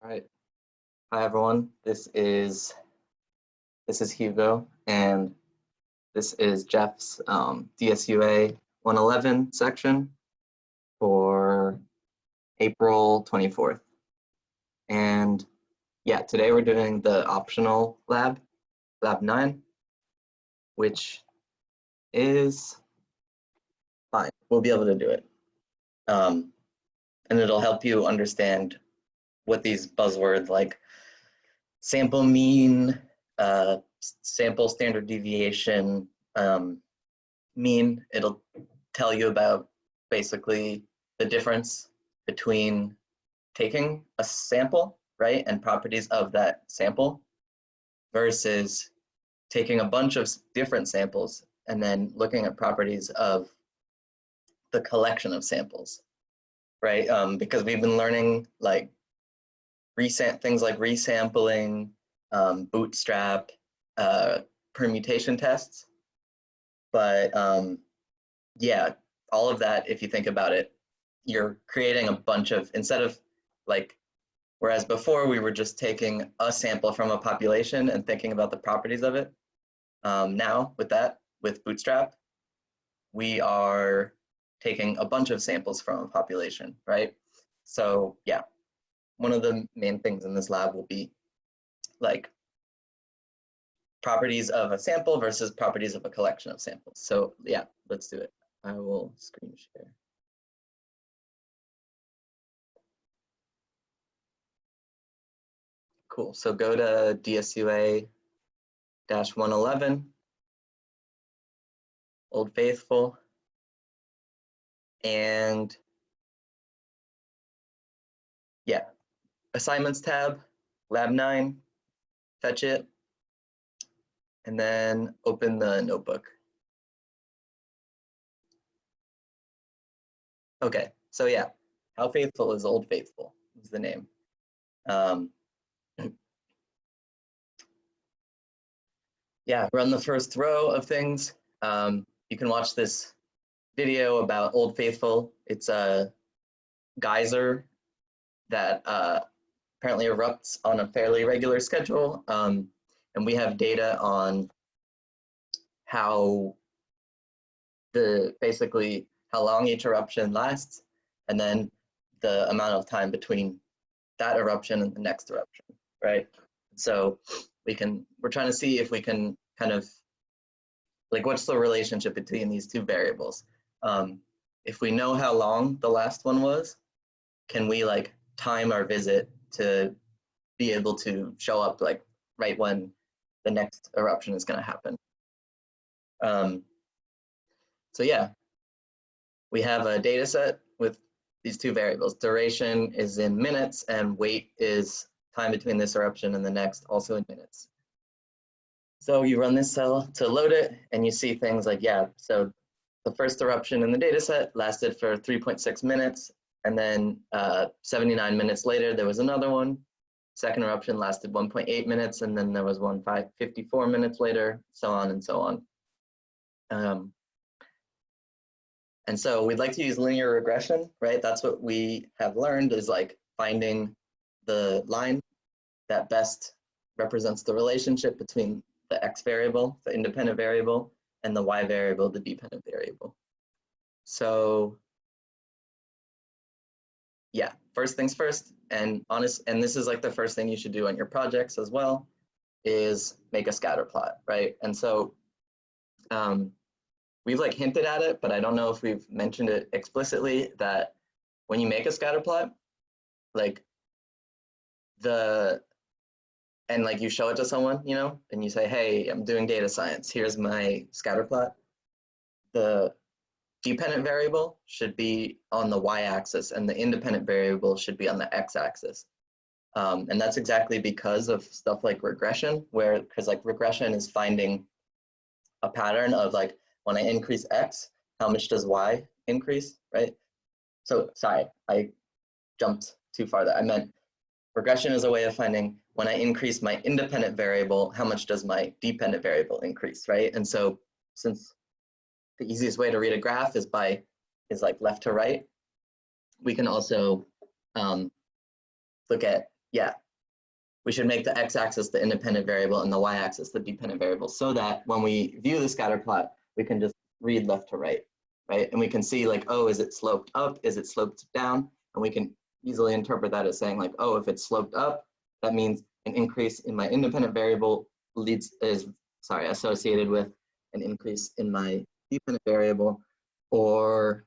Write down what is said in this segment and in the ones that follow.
All right. Hi, everyone. This is Hugo, and this is Jeff's DSUA 111 section for April 24th. And yeah, today we're doing the optional lab, lab 9, which is fine. We'll be able to do it. And it'll help you understand what these buzzwords like sample mean, sample standard deviation mean. It'll tell you about basically the difference between taking a sample, right, and properties of that sample versus taking a bunch of different samples and then looking at properties of the collection of samples, right? Because we've been learning like things like resampling, bootstrap, permutation tests. But yeah, all of that, if you think about it, you're creating a bunch of, instead of like, whereas before we were just taking a sample from a population and thinking about the properties of it. Now with Bootstrap, we are taking a bunch of samples from a population, right? So yeah, one of the main things in this lab will be like properties of a sample versus properties of a collection of samples. So yeah, let's do it. I will screen share. Cool, so go to DSUA-111, Old Faithful, and yeah, assignments tab, lab 9, fetch it, and then open the notebook. Okay, so yeah, how faithful is Old Faithful is the name. Yeah, run the first row of things. You can watch this video about Old Faithful. It's a geyser that apparently erupts on a fairly regular schedule. And we have data on how basically how long each eruption lasts, and then the amount of time between that eruption and the next eruption, right? So we're trying to see if we can kind of, like, what's the relationship between these two variables? If we know how long the last one was, can we like time our visit to be able to show up like right when the next eruption is going to happen? So yeah, we have a data set with these two variables. Duration is in minutes and wait is time between this eruption and the next, also in minutes. So you run this cell to load it and you see things like, yeah, so the first eruption in the data set lasted for 3.6 minutes, and then 79 minutes later there was another one. Second eruption lasted 1.8 minutes, and then there was one 54 minutes later, so on and so on. And so we'd like to use linear regression, right? That's what we have learned, is like finding the line that best represents the relationship between the x variable, the independent variable, and the y variable, the dependent variable. So yeah, first things first, and this is like the first thing you should do on your projects as well, is make a scatter plot, right? And so we've like hinted at it, but I don't know if we've mentioned it explicitly, that when you make a scatter plot, like and like you show it to someone, you know, and you say, hey, I'm doing data science, here's my scatter plot. The dependent variable should be on the y-axis and the independent variable should be on the x-axis. And that's exactly because of stuff like regression, because like regression is finding a pattern of like, when I increase x, how much does y increase, right? So sorry, I jumped too far there. I meant regression is a way of finding, when I increase my independent variable, how much does my dependent variable increase, right? And so since the easiest way to read a graph is like left to right, we can also look at, yeah, we should make the x-axis the independent variable and the y-axis the dependent variable, so that when we view the scatter plot, we can just read left to right, right? And we can see like, oh, is it sloped up? Is it sloped down? And we can easily interpret that as saying like, oh, if it's sloped up, that means an increase in my independent variable associated with an increase in my dependent variable. Or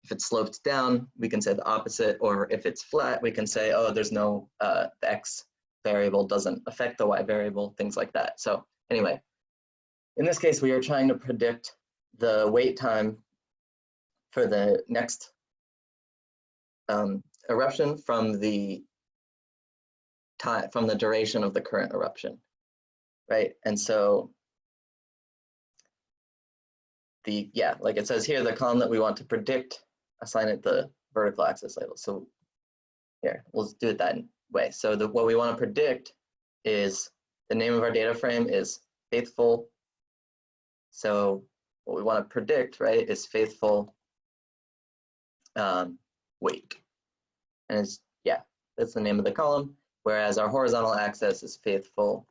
if it's sloped down, we can say the opposite. Or if it's flat, we can say, oh, there's no, the x variable doesn't affect the y variable, things like that. So anyway, in this case, we are trying to predict the wait time for the next eruption from the duration of the current eruption, right? And so like it says here, the column that we want to predict, assign it the vertical axis label. So here, we'll do it that way. So what we want to predict is, the name of our data frame is faithful. So what we want to predict, right, is faithful wait. And it's, that's the name of the column, whereas our horizontal axis is faithful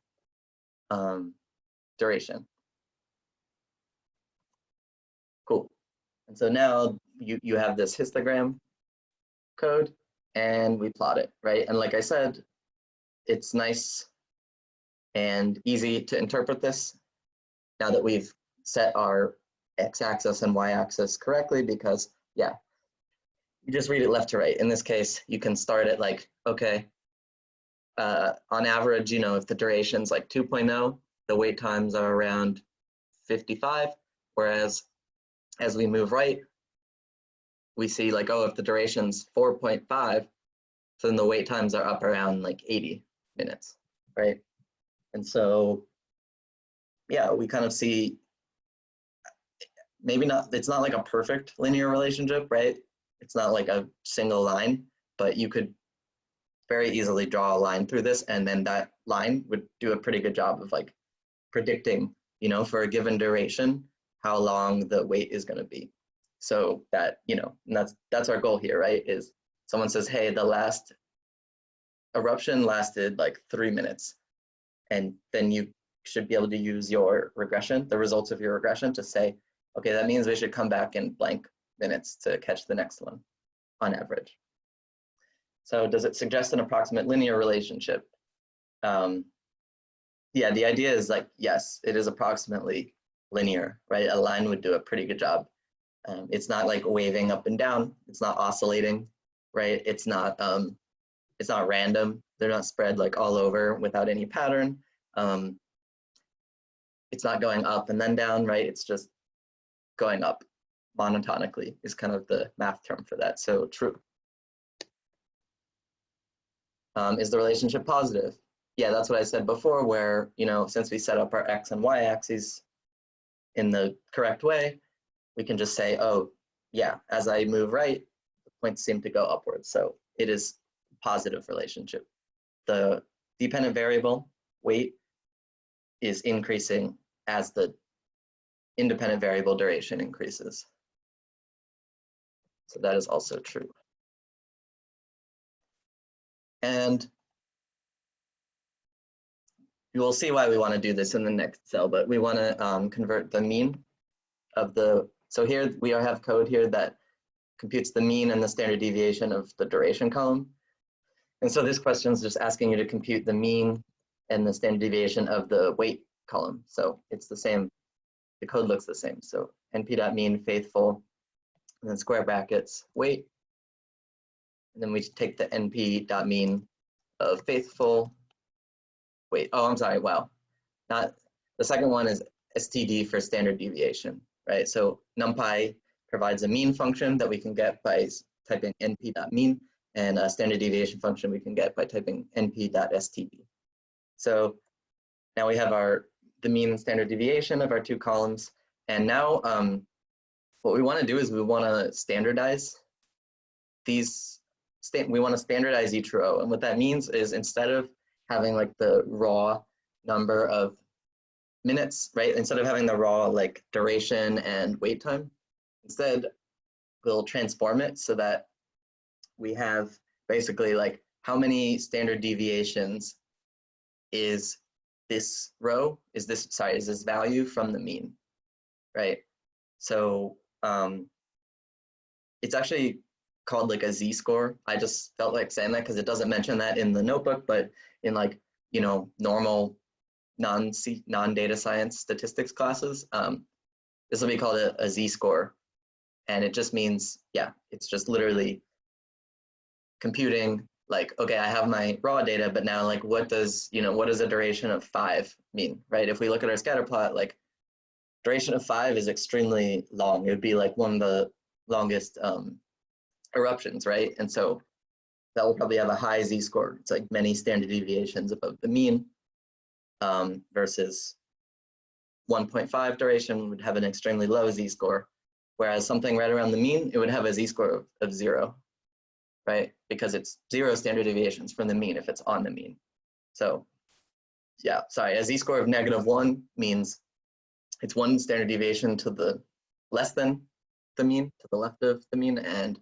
duration. Cool. And so now you have this histogram code, and we plot it, right? And like I said, it's nice and easy to interpret this now that we've set our x-axis and y-axis correctly, because you just read it left to right. In this case, you can start it like, okay, on average, if the duration's like 2.0, the wait times are around 55, whereas as we move right, we see like, oh, if the duration's 4.5, so then the wait times are up around like 80 minutes, right? And so, we kind of see, it's not like a perfect linear relationship, right? It's not like a single line, but you could very easily draw a line through this, and then that line would do a pretty good job of like predicting, for a given duration, how long the wait is going to be. So that, and that's our goal here, right? Is someone says, hey, the last eruption lasted like 3 minutes. And then you should be able to use your regression, the results of your regression, to say, okay, that means we should come back in blank minutes to catch the next one on average. So does it suggest an approximate linear relationship? The idea is like, yes, it is approximately linear, right? A line would do a pretty good job. It's not like waving up and down. It's not oscillating, right? It's not random. They're not spread like all over without any pattern. It's not going up and then down, right? It's just going up monotonically is kind of the math term for that. So true. Is the relationship positive? Yeah, that's what I said before, where, since we set up our x and y axes in the correct way, we can just say, oh, yeah, as I move right, the points seem to go upwards. So it is a positive relationship. The dependent variable, weight, is increasing as the independent variable duration increases. So that is also true. And you will see why we want to do this in the next cell, but we want to convert the mean of so here we have code here that computes the mean and the standard deviation of the duration column. And so this question is just asking you to compute the mean and the standard deviation of the weight column. So it's the same, the code looks the same. So np.mean faithful, and then square brackets weight. And then we take the np.mean of faithful weight. Oh, I'm sorry, wow. Not, the second one is std for standard deviation, right? So NumPy provides a mean function that we can get by typing np.mean, and a standard deviation function we can get by typing np.std. So now we have the mean and standard deviation of our two columns. And now what we want to do is we want to standardize these, we want to standardize each row. And what that means is, instead of having like the raw number of minutes, right? Instead of having the raw like duration and wait time, instead we'll transform it so that we have basically like how many standard deviations is this row, is this value from the mean, right? So it's actually called like a z-score. I just felt like saying that because it doesn't mention that in the notebook, but in like, you know, normal non-data science statistics classes, this will be called a z-score. And it just means, yeah, it's just literally computing like, okay, I have my raw data, but now like what does a duration of 5 mean, right? If we look at our scatter plot, like duration of 5 is extremely long. It would be like one of the longest eruptions, right? And so that will probably have a high z-score. It's like many standard deviations above the mean, versus 1.5 duration would have an extremely low z-score, whereas something right around the mean, it would have a z-score of 0, right? Because it's 0 standard deviations from the mean if it's on the mean. So yeah, sorry, a z-score of -1 means it's 1 standard deviation to the less than the mean, to the left of the mean, and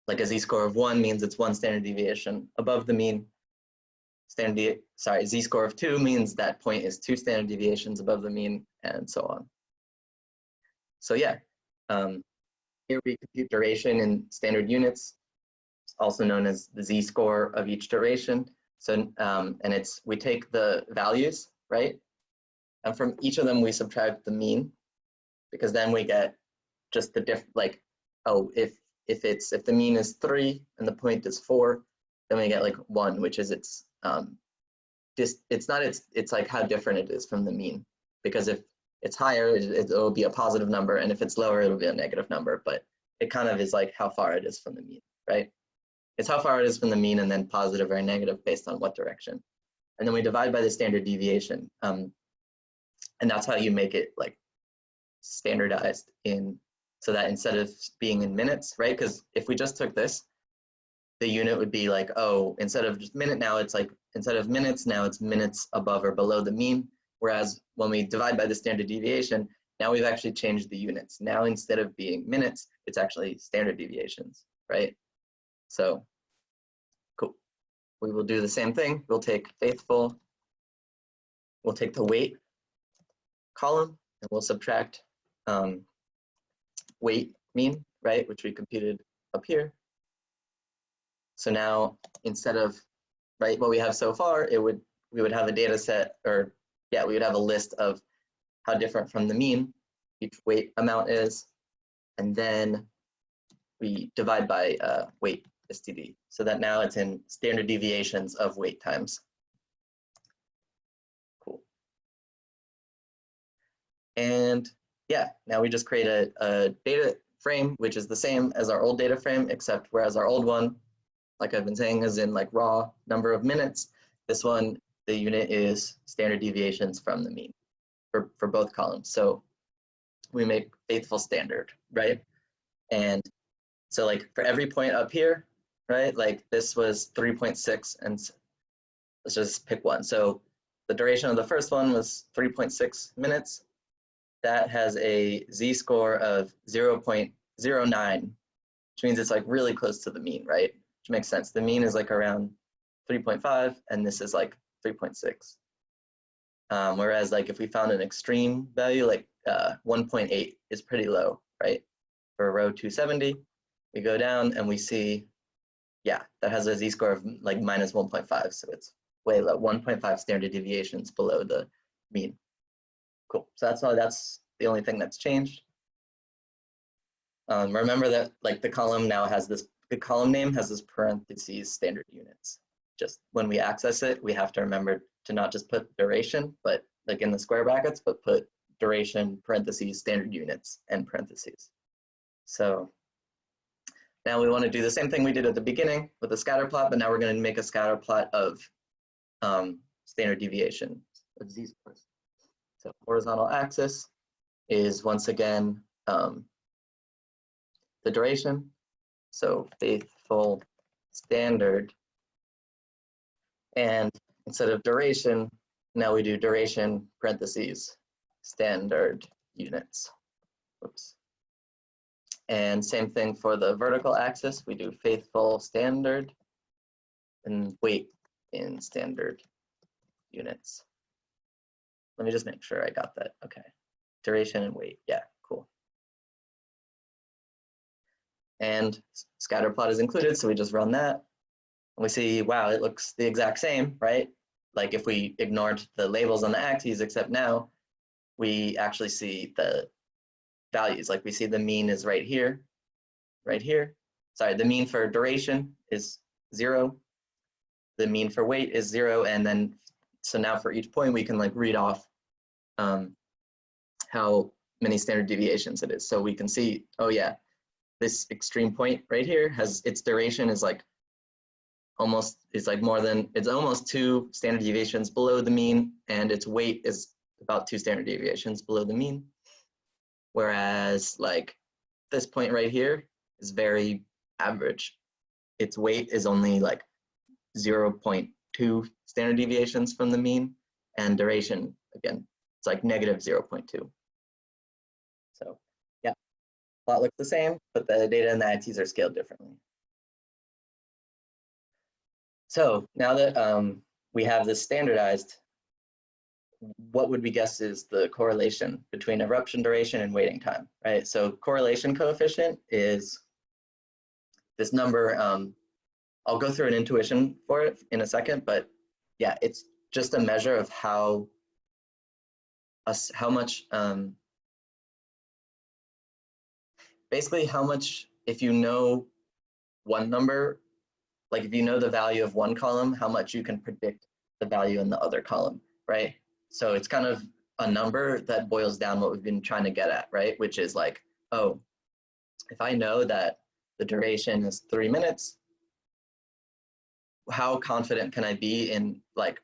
like a z-score of 1 means it's 1 standard deviation above the mean. Z-score of 2 means that point is 2 standard deviations above the mean, and so on. So yeah, here we compute duration in standard units, also known as the z-score of each duration. So, and we take the values, right? And from each of them, we subtract the mean, because then we get just the like, oh, if the mean is 3 and the point is 4, then we get like 1, which is it's like how different it is from the mean. Because if it's higher, it'll be a positive number, and if it's lower, it'll be a negative number. But it kind of is like how far it is from the mean, right? It's how far it is from the mean, and then positive or negative based on what direction. And then we divide by the standard deviation. And that's how you make it like standardized in, so that instead of being in minutes, right? Because if we just took this, the unit would be like, oh, instead of just minute, now it's like, instead of minutes, now it's minutes above or below the mean. Whereas when we divide by the standard deviation, now we've actually changed the units. Now instead of being minutes, it's actually standard deviations, right? So cool. We will do the same thing. We'll take faithful, we'll take the weight column, and we'll subtract weight mean, right, which we computed up here. So now instead of, right, what we have so far, we would have a data set, or yeah, we would have a list of how different from the mean each weight amount is, and then we divide by weight STD, so that now it's in standard deviations of weight times. Cool. And yeah, now we just create a data frame, which is the same as our old data frame, except whereas our old one, like I've been saying, is in like raw number of minutes, this one, the unit is standard deviations from the mean for both columns. So we make faithful standard, right? And so like for every point up here, right, like this was 3.6, and let's just pick one. So the duration of the first one was 3.6 minutes. That has a z-score of 0.09, which means it's like really close to the mean, right? Which makes sense. The mean is like around 3.5, and this is like 3.6. Whereas like if we found an extreme value, like 1.8 is pretty low, right? For row 270, we go down and we see, yeah, that has a z-score of like -1.5, so it's way low, 1.5 standard deviations below the mean. Cool, so that's the only thing that's changed. Remember that like the column now has this, the column name has this parentheses standard units. Just when we access it, we have to remember to not just put duration, but like in the square brackets, but put duration, parentheses, standard units, and parentheses. So now we want to do the same thing we did at the beginning with the scatter plot, but now we're going to make a scatter plot of standard deviation of z-scores. So horizontal axis is once again the duration. So faithful standard. And instead of duration, now we do duration, parentheses, standard units. Oops. And same thing for the vertical axis, we do faithful standard. and weight in standard units. Let me just make sure I got that. Okay. Duration and weight. Yeah, cool. And scatter plot is included, so we just run that. And we see, wow, it looks the exact same, right? Like if we ignored the labels on the axes, except now we actually see the values. Like we see the mean is right here, right here. Sorry, the mean for duration is 0. The mean for weight is 0. And then, so now for each point, we can like read off how many standard deviations it is. So we can see, oh yeah, this extreme point right here has its duration is like almost, it's like more than, it's almost 2 standard deviations below the mean, and its weight is about 2 standard deviations below the mean. Whereas like this point right here is very average. Its weight is only like 0.2 standard deviations from the mean, and duration, again, it's like negative 0.2. So yeah, plot looks the same, but the data and the axes are scaled differently. So now that we have this standardized, what would we guess is the correlation between eruption duration and waiting time, right? So correlation coefficient is this number. I'll go through an intuition for it in a second, but yeah, it's just a measure of how much, basically how much, if you know one number, like if you know the value of one column, how much you can predict the value in the other column, right? So it's kind of a number that boils down what we've been trying to get at, right? Which is like, oh, if I know that the duration is 3 minutes, how confident can I be in like,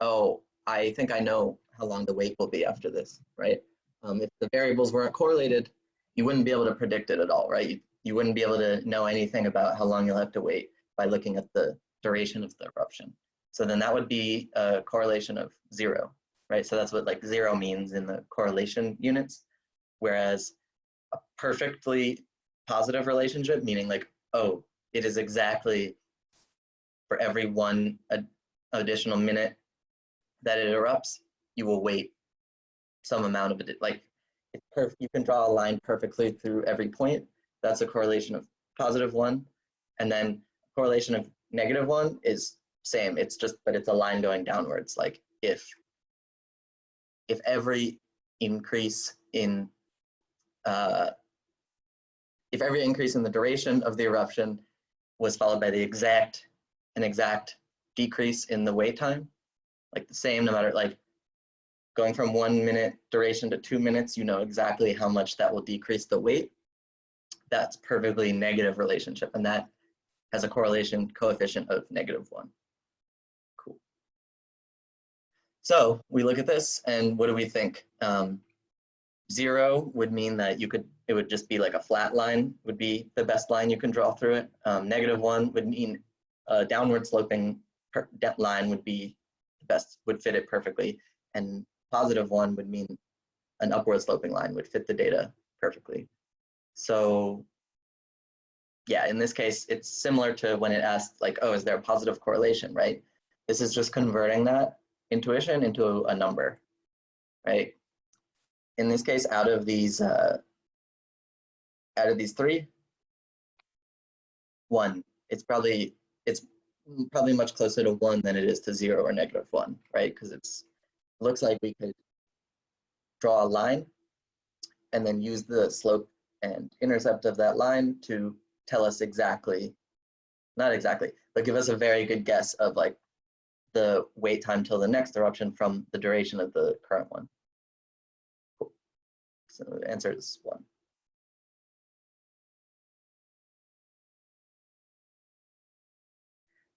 oh, I think I know how long the wait will be after this, right? If the variables weren't correlated, you wouldn't be able to predict it at all, right? You wouldn't be able to know anything about how long you'll have to wait by looking at the duration of the eruption. So then that would be a correlation of 0, right? So that's what like 0 means in the correlation units, whereas a perfectly positive relationship, meaning like, oh, it is exactly for every 1 additional minute that it erupts, you will wait some amount of it. Like it's perfect. You can draw a line perfectly through every point. That's a correlation of +1. And then correlation of -1 is same. It's just, but it's a line going downwards. Like if every increase in the duration of the eruption was followed by an exact decrease in the wait time, like the same, no matter like going from 1 minute duration to 2 minutes, you know exactly how much that will decrease the wait. That's perfectly negative relationship, and that has a correlation coefficient of -1. Cool. So we look at this, and what do we think? 0 would mean that it would just be like a flat line would be the best line you can draw through it. -1 would mean a downward sloping line would be the best, would fit it perfectly. And +1 would mean an upward sloping line would fit the data perfectly. So yeah, in this case, it's similar to when it asked like, oh, is there a positive correlation, right? This is just converting that intuition into a number, right? In this case, out of these 3, 1, it's probably much closer to 1 than it is to 0 or -1, right? Because it looks like we could draw a line and then use the slope and intercept of that line to tell us exactly, not exactly, but give us a very good guess of like the wait time till the next eruption from the duration of the current one. Cool. So the answer is 1.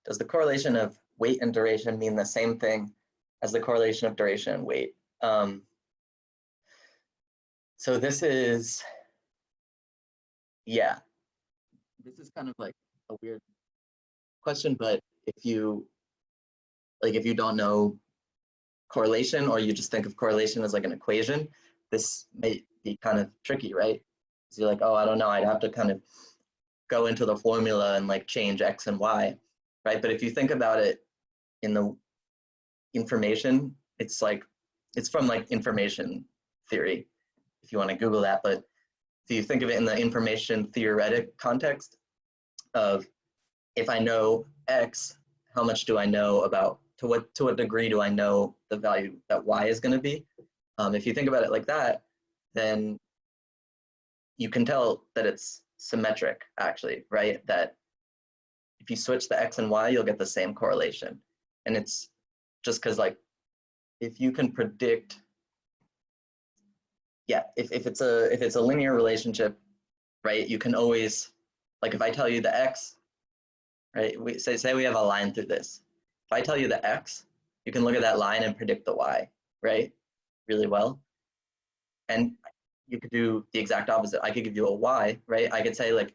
Does the correlation of weight and duration mean the same thing as the correlation of duration and weight? So this is, yeah, this is kind of like a weird question, but if you don't know correlation, or you just think of correlation as like an equation, this may be kind of tricky, right? So you're like, oh, I don't know, I'd have to kind of go into the formula and like change X and Y. right? But if you think about it in the information, it's from like information theory, if you want to Google that. But if you think of it in the information theoretic context of, if I know X, how much do I know about, to what degree do I know the value that Y is going to be? If you think about it like that, then you can tell that it's symmetric, actually, right? That if you switch the X and Y, you'll get the same correlation. And it's just because, like, if you can predict, yeah, if it's a linear relationship, right, you can always, like, if I tell you the X, right, we say we have a line through this. If I tell you the X, you can look at that line and predict the Y, right, really well. And you could do the exact opposite. I could give you a Y, right? I could say, like,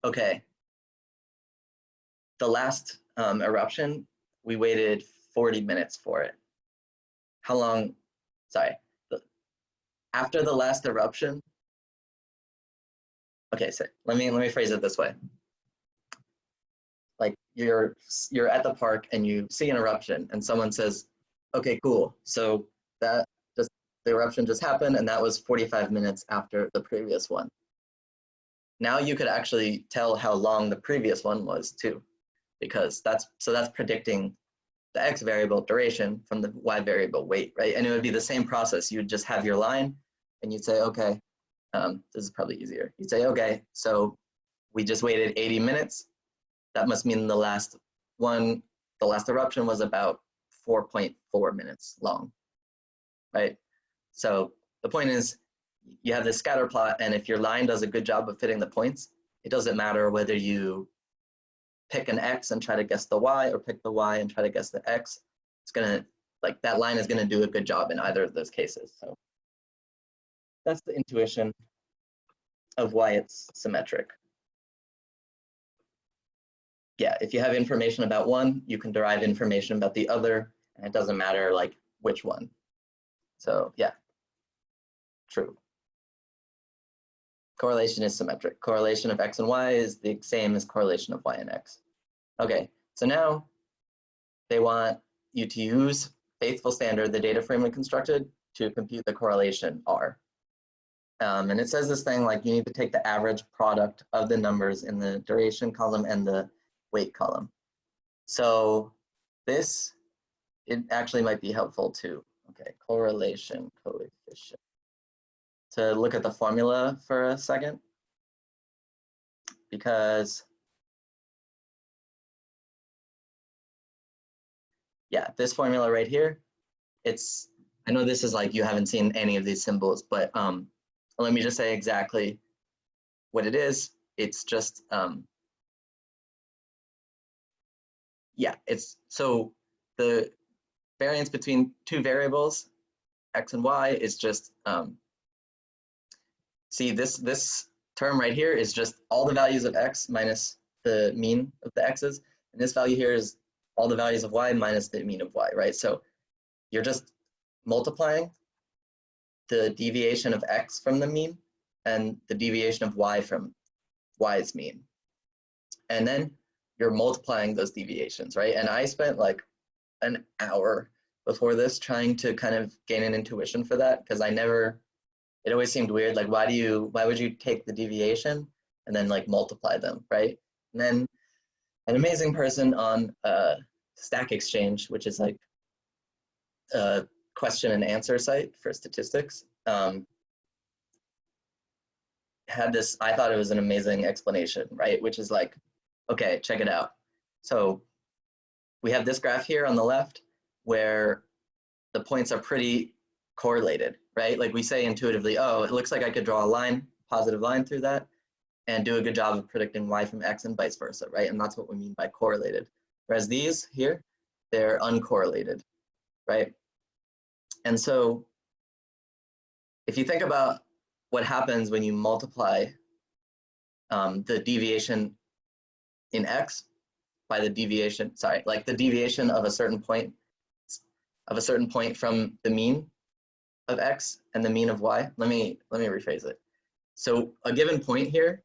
okay, the last eruption, we waited 40 minutes for it. How long, sorry, after the last eruption, okay, so let me phrase it this way. Like, you're at the park and you see an eruption and someone says, okay, cool, so the eruption just happened and that was 45 minutes after the previous one. Now you could actually tell how long the previous one was too, because that's predicting the X variable duration from the Y variable weight, right? And it would be the same process. You would just have your line and you'd say, okay, this is probably easier. You'd say, okay, so we just waited 80 minutes. That must mean the last eruption was about 4.4 minutes long, right? So the point is, you have this scatter plot, and if your line does a good job of fitting the points, it doesn't matter whether you pick an X and try to guess the Y, or pick the Y and try to guess the X. It's gonna, like, that line is gonna do a good job in either of those cases. So that's the intuition of why it's symmetric. Yeah, if you have information about one, you can derive information about the other, and it doesn't matter, like, which one. So yeah, true. Correlation is symmetric. Correlation of X and Y is the same as correlation of Y and X. Okay, so now they want you to use faithful standard, the data frame we constructed, to compute the correlation R. And it says this thing like, you need to take the average product of the numbers in the duration column and the weight column. So this, it actually might be helpful too. Okay, correlation coefficient. To look at the formula for a second, because yeah, this formula right here, it's, I know this is like, you haven't seen any of these symbols, but let me just say exactly what it is. It's just, yeah, it's, so the variance between two variables, X and Y, is just, see, this term right here is just all the values of X minus the mean of the X's. And this value here is all the values of Y minus the mean of Y, right? So you're just multiplying the deviation of X from the mean and the deviation of Y from Y's mean. And then you're multiplying those deviations, right? And I spent like an hour before this trying to kind of gain an intuition for that, because it always seemed weird. Like, why would you take the deviation and then like multiply them, right? And then an amazing person on Stack Exchange, which is like a question and answer site for statistics, had this, I thought it was an amazing explanation, right? Which is like, okay, check it out. So we have this graph here on the left where the points are pretty correlated, right? Like, we say intuitively, oh, it looks like I could draw a line, positive line through that, and do a good job of predicting Y from X and vice versa, right? And that's what we mean by correlated. Whereas these here, they're uncorrelated, right? And so if you think about what happens when you multiply the deviation in X by the deviation, like the deviation of a certain point from the mean of X and the mean of Y. Let me rephrase it. So a given point here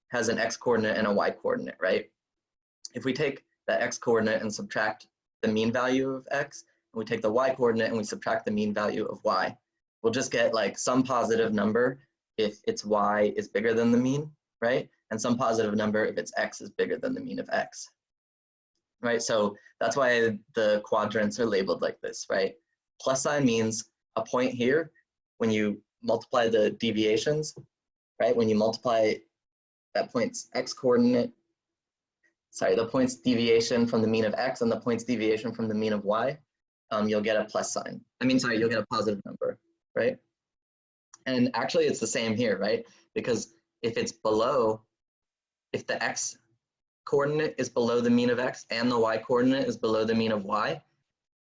has an X coordinate and a Y coordinate, right? If we take the x coordinate and subtract the mean value of x, and we take the y coordinate and we subtract the mean value of y, we'll just get like some positive number if its y is bigger than the mean, right? And some positive number if its x is bigger than the mean of x, right? So that's why the quadrants are labeled like this, right? Plus sign means a point here, when you multiply the deviations, right? When you multiply that point's x coordinate, sorry, the point's deviation from the mean of x and the point's deviation from the mean of y, you'll get a plus sign. You'll get a positive number, right? And actually it's the same here, right? Because if it's below, if the x coordinate is below the mean of x and the y coordinate is below the mean of y,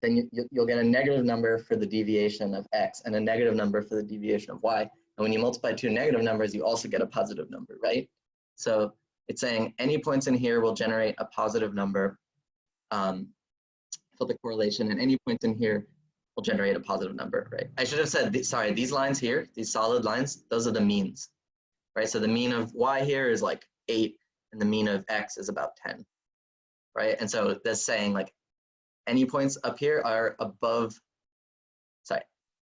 then you'll get a negative number for the deviation of x and a negative number for the deviation of y. And when you multiply two negative numbers, you also get a positive number, right? So it's saying any points in here will generate a positive number for the correlation, and any points in here will generate a positive number, right? I should have said, sorry, these lines here, these solid lines, those are the means, right? So the mean of y here is like 8, and the mean of x is about 10, right? And so that's saying like any points up here are above,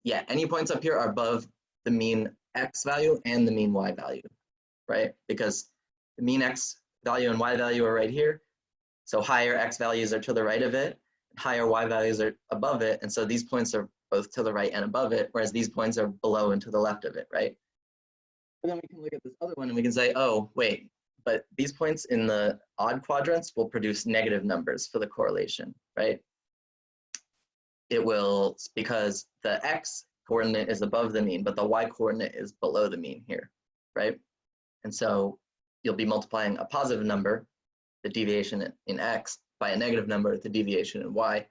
any points up here are above the mean x value and the mean y value, right? Because the mean x value and y value are right here. So higher x values are to the right of it, higher y values are above it. And so these points are both to the right and above it, whereas these points are below and to the left of it, right? But then we can look at this other one and we can say, oh, wait, but these points in the odd quadrants will produce negative numbers for the correlation, right? It will, because the x coordinate is above the mean, but the y coordinate is below the mean here, right? And so you'll be multiplying a positive number, the deviation in x, by a negative number, the deviation in y.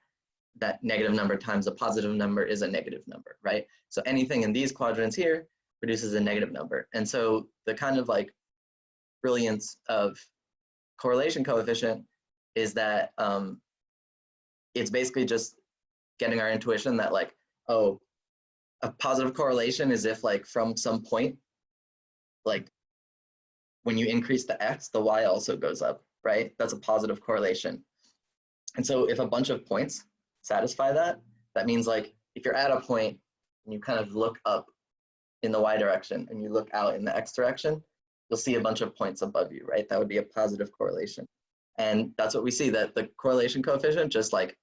That negative number times a positive number is a negative number, right? So anything in these quadrants here produces a negative number. And so the kind of like brilliance of correlation coefficient is that it's basically just getting our intuition that like, oh, a positive correlation is if like from some point, like when you increase the x, the y also goes up, right? That's a positive correlation. And so if a bunch of points satisfy that, that means like if you're at a point and you kind of look up in the y direction and you look out in the x direction, you'll see a bunch of points above you, right? That would be a positive correlation. And that's what we see, that the correlation coefficient just like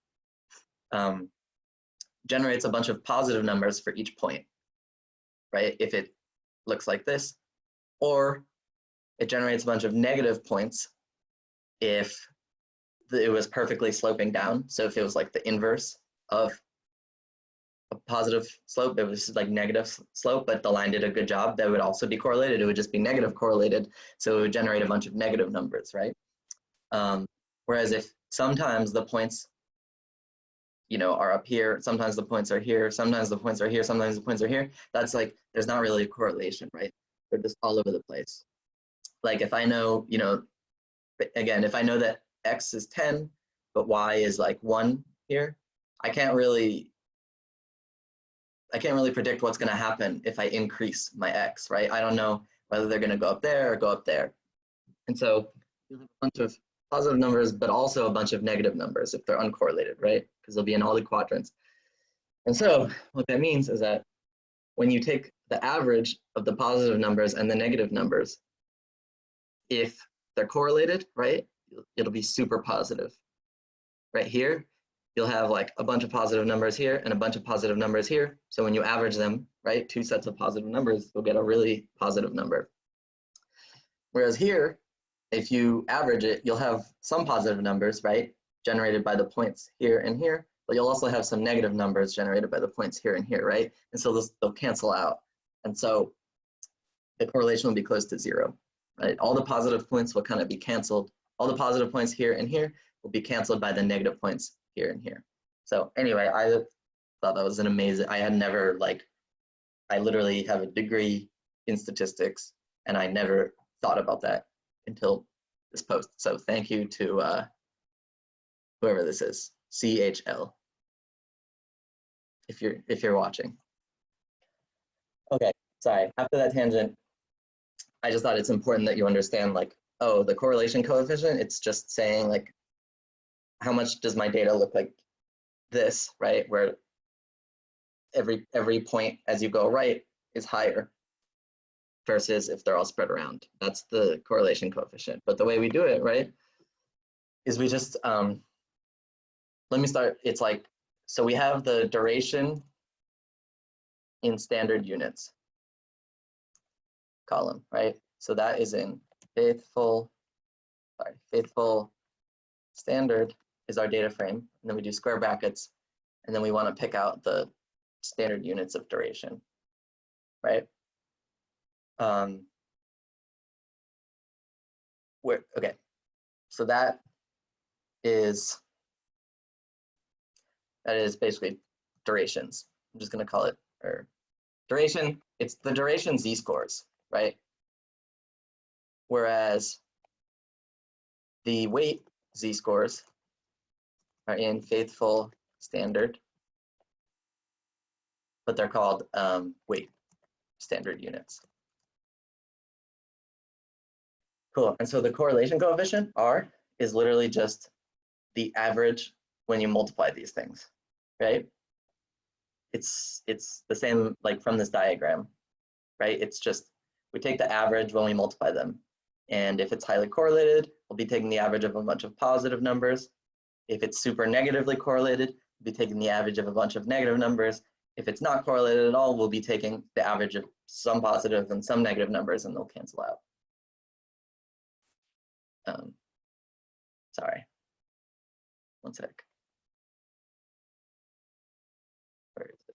generates a bunch of positive numbers for each point, right? If it looks like this, or it generates a bunch of negative points if it was perfectly sloping down. So if it was like the inverse of a positive slope, it was like negative slope, but the line did a good job, that would also be correlated. It would just be negative correlated. So it would generate a bunch of negative numbers, right? Whereas if sometimes the points, you know, are up here, sometimes the points are here, sometimes the points are here, sometimes the points are here, that's like, there's not really a correlation, right? They're just all over the place. Like if I know, you know, again, if I know that x is 10, but y is like 1 here, I can't really predict what's going to happen if I increase my x, right? I don't know whether they're going to go up there or go up there. And so you'll have a bunch of positive numbers, but also a bunch of negative numbers if they're uncorrelated, right? Because they'll be in all the quadrants. And so what that means is that when you take the average of the positive numbers and the negative numbers, if they're correlated, right, it'll be super positive. Right here, you'll have like a bunch of positive numbers here and a bunch of positive numbers here. So when you average them, right, two sets of positive numbers, you'll get a really positive number. Whereas here, if you average it, you'll have some positive numbers, right, generated by the points here and here, but you'll also have some negative numbers generated by the points here and here, right? And so they'll cancel out. And so the correlation will be close to 0, right? All the positive points will kind of be canceled. All the positive points here and here will be canceled by the negative points here and here. So anyway, I thought that was an amazing, I had never I literally have a degree in statistics and I never thought about that until this post. So thank you to whoever this is, CHL, if you're watching. Okay, sorry, after that tangent, I just thought it's important that you understand like, oh, the correlation coefficient, it's just saying like how much does my data look like this, right? Where every point as you go right is higher versus if they're all spread around. That's the correlation coefficient. But the way we do it, right, is we just, let me start, it's like, so we have the duration in standard units column, right? So that is in faithful standard is our data frame. And then we do square brackets, and then we want to pick out the standard units of duration, right? Okay, so that is basically durations. I'm just going to call it duration. It's the duration z-scores, right? Whereas the weight z-scores are in faithful standard, but they're called weight standard units. Cool. And so the correlation coefficient, R, is literally just the average when you multiply these things, right? It's the same like from this diagram, right? It's just we take the average when we multiply them. And if it's highly correlated, we'll be taking the average of a bunch of positive numbers. If it's super negatively correlated, we'll be taking the average of a bunch of negative numbers. If it's not correlated at all, we'll be taking the average of some positive and some negative numbers, and they'll cancel out. Sorry, one sec. Where is it?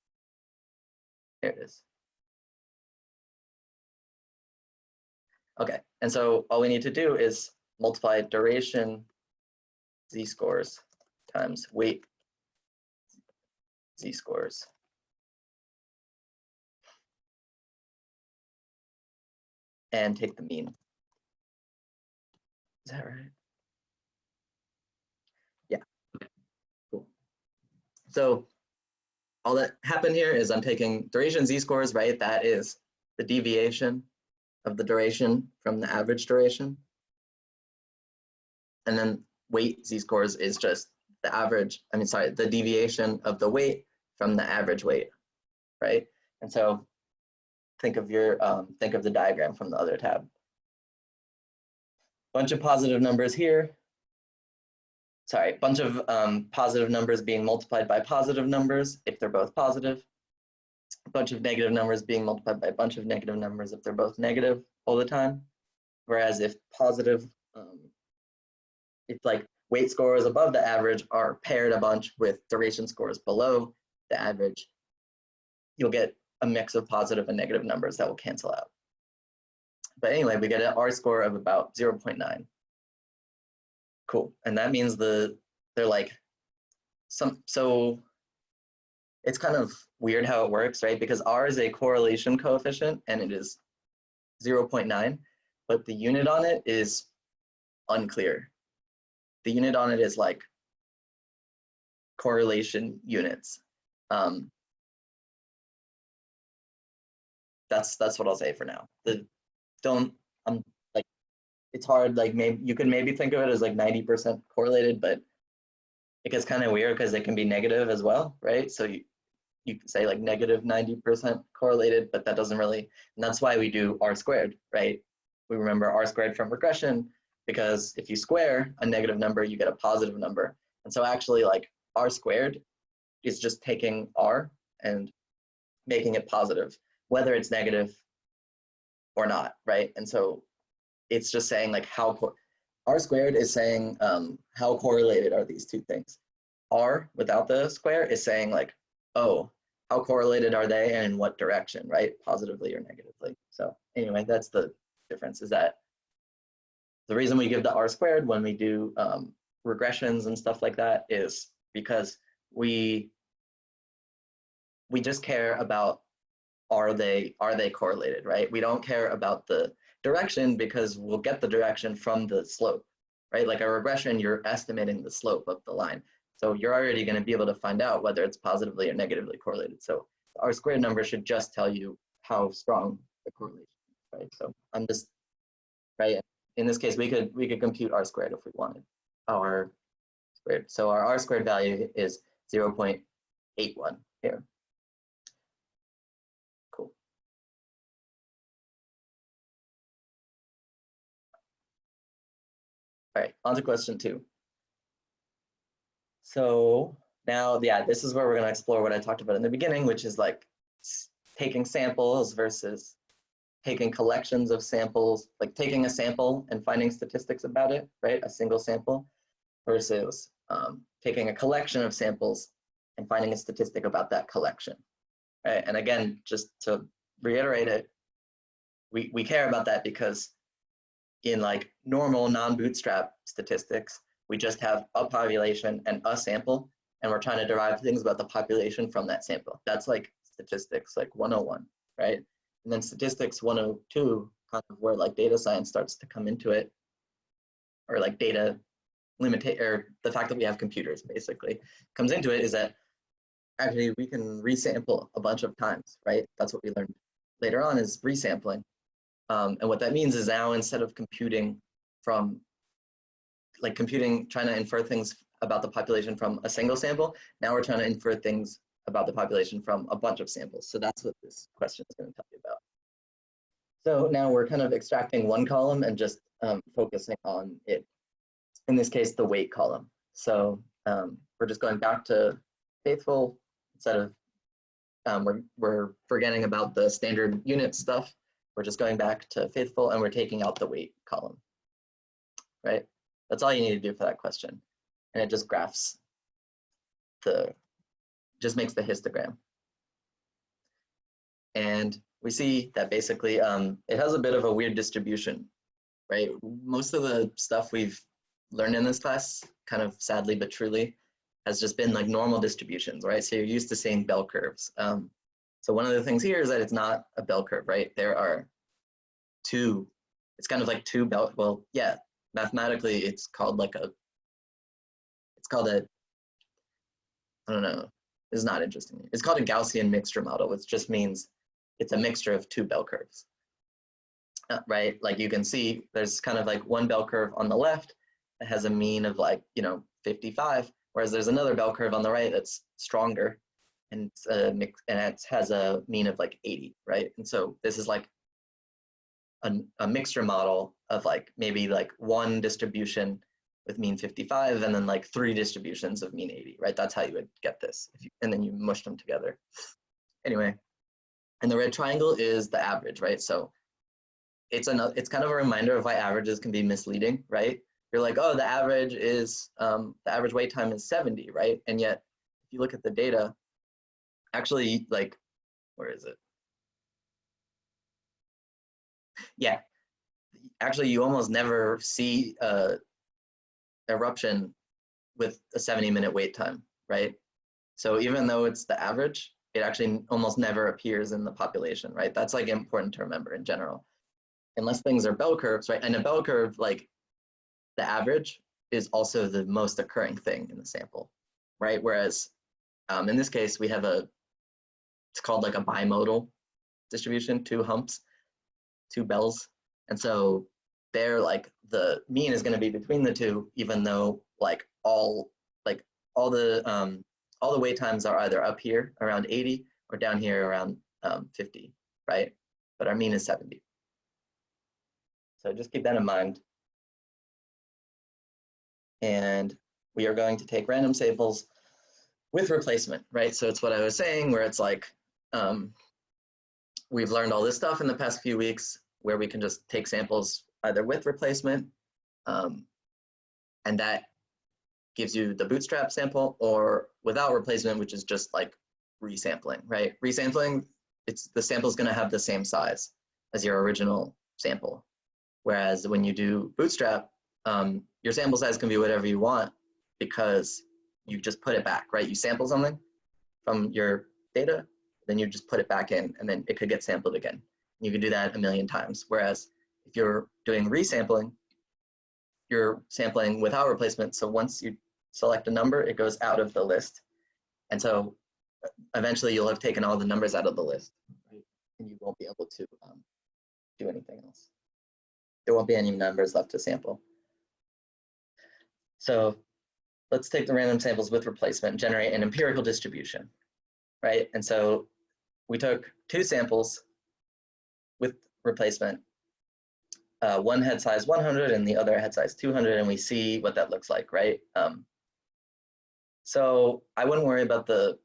There it is. Okay, and so all we need to do is multiply duration z-scores times weight z-scores. And take the mean. Is that right? Yeah, okay, cool. So all that happened here is I'm taking duration z-scores, right? That is the deviation of the duration from the average duration. And then weight z-scores is just the average, the deviation of the weight from the average weight, right? And so think of the diagram from the other tab. Bunch of positive numbers here. Sorry, bunch of positive numbers being multiplied by positive numbers if they're both positive. A bunch of negative numbers being multiplied by a bunch of negative numbers if they're both negative all the time. Whereas if positive, it's like weight scores above the average are paired a bunch with duration scores below the average, you'll get a mix of positive and negative numbers that will cancel out. But anyway, we get an R score of about 0.9. Cool, and that means they're like so it's kind of weird how it works, right? Because R is a correlation coefficient and it is 0.9, but the unit on it is unclear. The unit on it is like correlation units. That's what I'll say for now. It's hard, like maybe you could maybe think of it as like 90% correlated, but it gets kind of weird because it can be negative as well, right? So you can say like negative 90% correlated, but that doesn't really, and that's why we do R squared, right? We remember R squared from regression, because if you square a negative number, you get a positive number. And so actually like R squared is just taking R and making it positive, whether it's negative or not, right? And so it's just saying like R squared is saying how correlated are these two things. R without the square is saying like, oh, how correlated are they and in what direction, right? Positively or negatively. So anyway, that's the difference, is that the reason we give the R squared when we do regressions and stuff like that is because we just care about are they correlated, right? We don't care about the direction because we'll get the direction from the slope, right? Like a regression, you're estimating the slope of the line. So you're already going to be able to find out whether it's positively or negatively correlated. So the R squared number should just tell you how strong the correlation is, right? So I'm just, right, in this case, we could compute R squared if we wanted. squared. So our R squared value is 0.81 here. Cool. All right, on to question 2. So now, yeah, this is where we're going to explore what I talked about in the beginning, which is like taking samples versus taking collections of samples, like taking a sample and finding statistics about it, right? A single sample versus taking a collection of samples and finding a statistic about that collection, right? And again, just to reiterate it, we care about that because in like normal non-bootstrap statistics, we just have a population and a sample, and we're trying to derive things about the population from that sample. That's like statistics like 101, right? And then statistics 102, kind of where like data science starts to come into it, or like data or the fact that we have computers basically comes into it, is that actually we can resample a bunch of times, right? That's what we learned later on, is resampling. And what that means is now instead of computing from like trying to infer things about the population from a single sample, now we're trying to infer things about the population from a bunch of samples. So that's what this question is going to tell you about. So now we're kind of extracting one column and just focusing on it. In this case, the weight column. So we're just going back to faithful instead of, we're forgetting about the standard unit stuff. We're just going back to faithful and we're taking out the weight column, right? That's all you need to do for that question. And it just graphs just makes the histogram. And we see that basically it has a bit of a weird distribution, right? Most of the stuff we've learned in this class, kind of sadly but truly, has just been like normal distributions, right? So you're used to seeing bell curves. So one of the things here is that it's not a bell curve, right? There are two, it's kind of like two bell, well, yeah, mathematically it's called I don't know, it's not interesting. It's called a Gaussian mixture model, which just means it's a mixture of two bell curves, right? Like you can see there's kind of like one bell curve on the left that has a mean of like, 55, whereas there's another bell curve on the right that's stronger and it has a mean of like 80, right? And so this is like a mixture model of like maybe like one distribution with mean 55 and then like 3 distributions of mean 80, right? That's how you would get this, and then you mush them together. Anyway, and the red triangle is the average, right? So it's kind of a reminder of why averages can be misleading, right? You're like, oh, the average wait time is 70, right? And yet, if you look at the data, actually, like, where is it? Yeah, actually, you almost never see eruption with a 70-minute wait time, right? So even though it's the average, it actually almost never appears in the population, right? That's like important to remember in general. Unless things are bell curves, right? And a bell curve, like the average is also the most occurring thing in the sample, right? Whereas in this case, we have it's called like a bimodal distribution, 2 humps, 2 bells. And so they're like the mean is going to be between the two, even though like all the wait times are either up here around 80 or down here around 50, right? But our mean is 70. So just keep that in mind. And we are going to take random samples with replacement, right? So it's what I was saying, where it's like, we've learned all this stuff in the past few weeks where we can just take samples either with replacement, and that gives you the bootstrap sample, or without replacement, which is just like resampling, right? Resampling, the sample is going to have the same size as your original sample. Whereas when you do bootstrap, your sample size can be whatever you want because you just put it back, right? You sample something from your data, then you just put it back in, and then it could get sampled again. You could do that a million times. Whereas if you're doing resampling, you're sampling without replacement. So once you select a number, it goes out of the list. And so eventually you'll have taken all the numbers out of the list, right? And you won't be able to do anything else. There won't be any numbers left to sample. So let's take the random samples with replacement and generate an empirical distribution, right? And so we took 2 samples with replacement. One had size 100 and the other had size 200, and we see what that looks like, right? So I wouldn't worry about the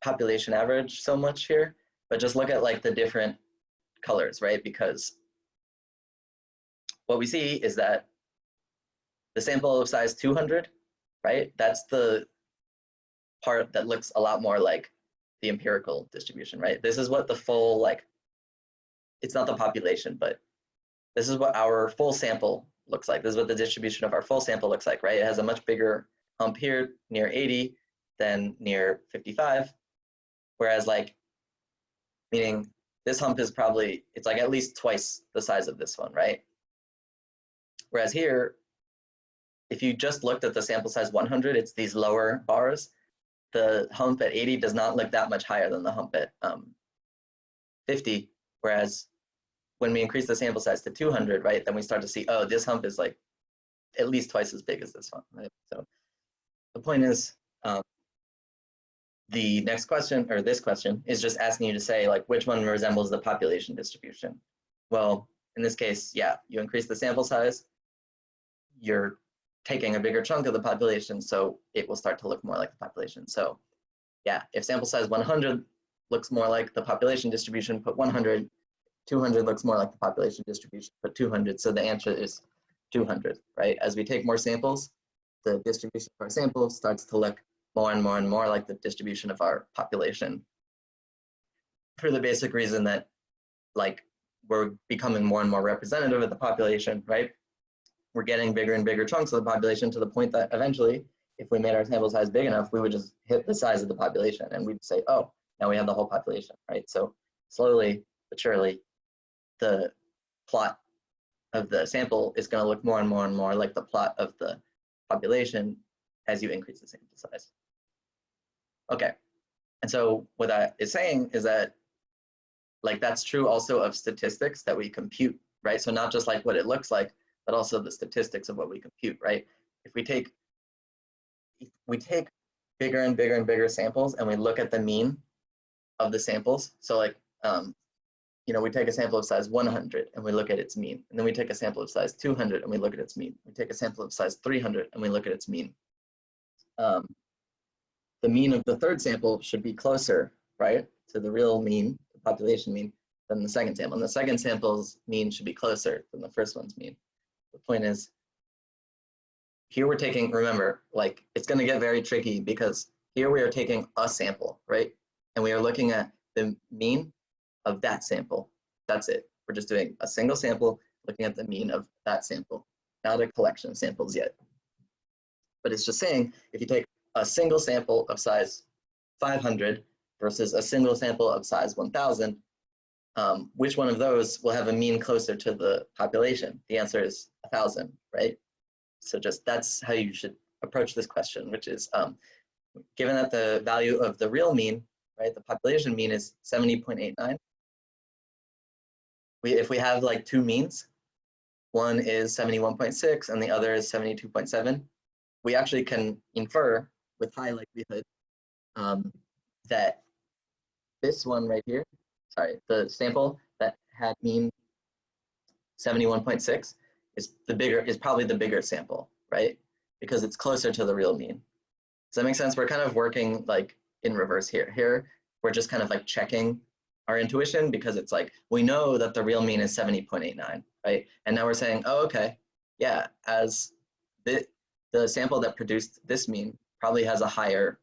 population average so much here, but just look at like the different colors, right? Because what we see is that the sample of size 200, right? That's the part that looks a lot more like the empirical distribution, right? This is what the full, like, it's not the population, but this is what our full sample looks like. This is what the distribution of our full sample looks like, right? It has a much bigger hump here near 80 than near 55, whereas like, meaning this hump is probably, it's like at least twice the size of this one, right? Whereas here, if you just looked at the sample size 100, it's these lower bars. The hump at 80 does not look that much higher than the hump at 50, whereas when we increase the sample size to 200, right, then we start to see, oh, this hump is like at least twice as big as this one, right? So the point is, the next question, or this question, is just asking you to say like which one resembles the population distribution. Well, in this case, yeah, you increase the sample size, you're taking a bigger chunk of the population, so it will start to look more like the population. So yeah, if sample size 100 looks more like the population distribution, put 100, 200 looks more like the population distribution, put 200. So the answer is 200, right? As we take more samples, the distribution of our sample starts to look more and more and more like the distribution of our population, for the basic reason that like we're becoming more and more representative of the population, right? We're getting bigger and bigger chunks of the population to the point that eventually, if we made our sample size big enough, we would just hit the size of the population and we'd say, oh, now we have the whole population, right? So slowly but surely, the plot of the sample is going to look more and more and more like the plot of the population as you increase the sample size. Okay, and so what that is saying is that like that's true also of statistics that we compute, right? So not just like what it looks like, but also the statistics of what we compute, right? If we take bigger and bigger and bigger samples and we look at the mean of the samples, so like you know, we take a sample of size 100 and we look at its mean, and then we take a sample of size 200 and we look at its mean. We take a sample of size 300 and we look at its mean. The mean of the third sample should be closer, right, to the real mean, the population mean, than the second sample. And the second sample's mean should be closer than the first one's mean. The point is, here we're taking, remember, like it's going to get very tricky because here we are taking a sample, right? And we are looking at the mean of that sample. That's it. We're just doing a single sample, looking at the mean of that sample, not a collection of samples yet. But it's just saying, if you take a single sample of size 500 versus a single sample of size 1000, which one of those will have a mean closer to the population? The answer is 1000, right? So just that's how you should approach this question, which is given that the value of the real mean, right, the population mean is 70.89. If we have like 2 means, one is 71.6 and the other is 72.7, we actually can infer with high likelihood that this one right here, sorry, the sample that had mean 71.6 is probably the bigger sample, right? Because it's closer to the real mean. Does that make sense? We're kind of working like in reverse here. Here, we're just kind of like checking our intuition because it's like, we know that the real mean is 70.89, right? And now we're saying, oh, okay, yeah, as the sample that produced this mean probably has a higher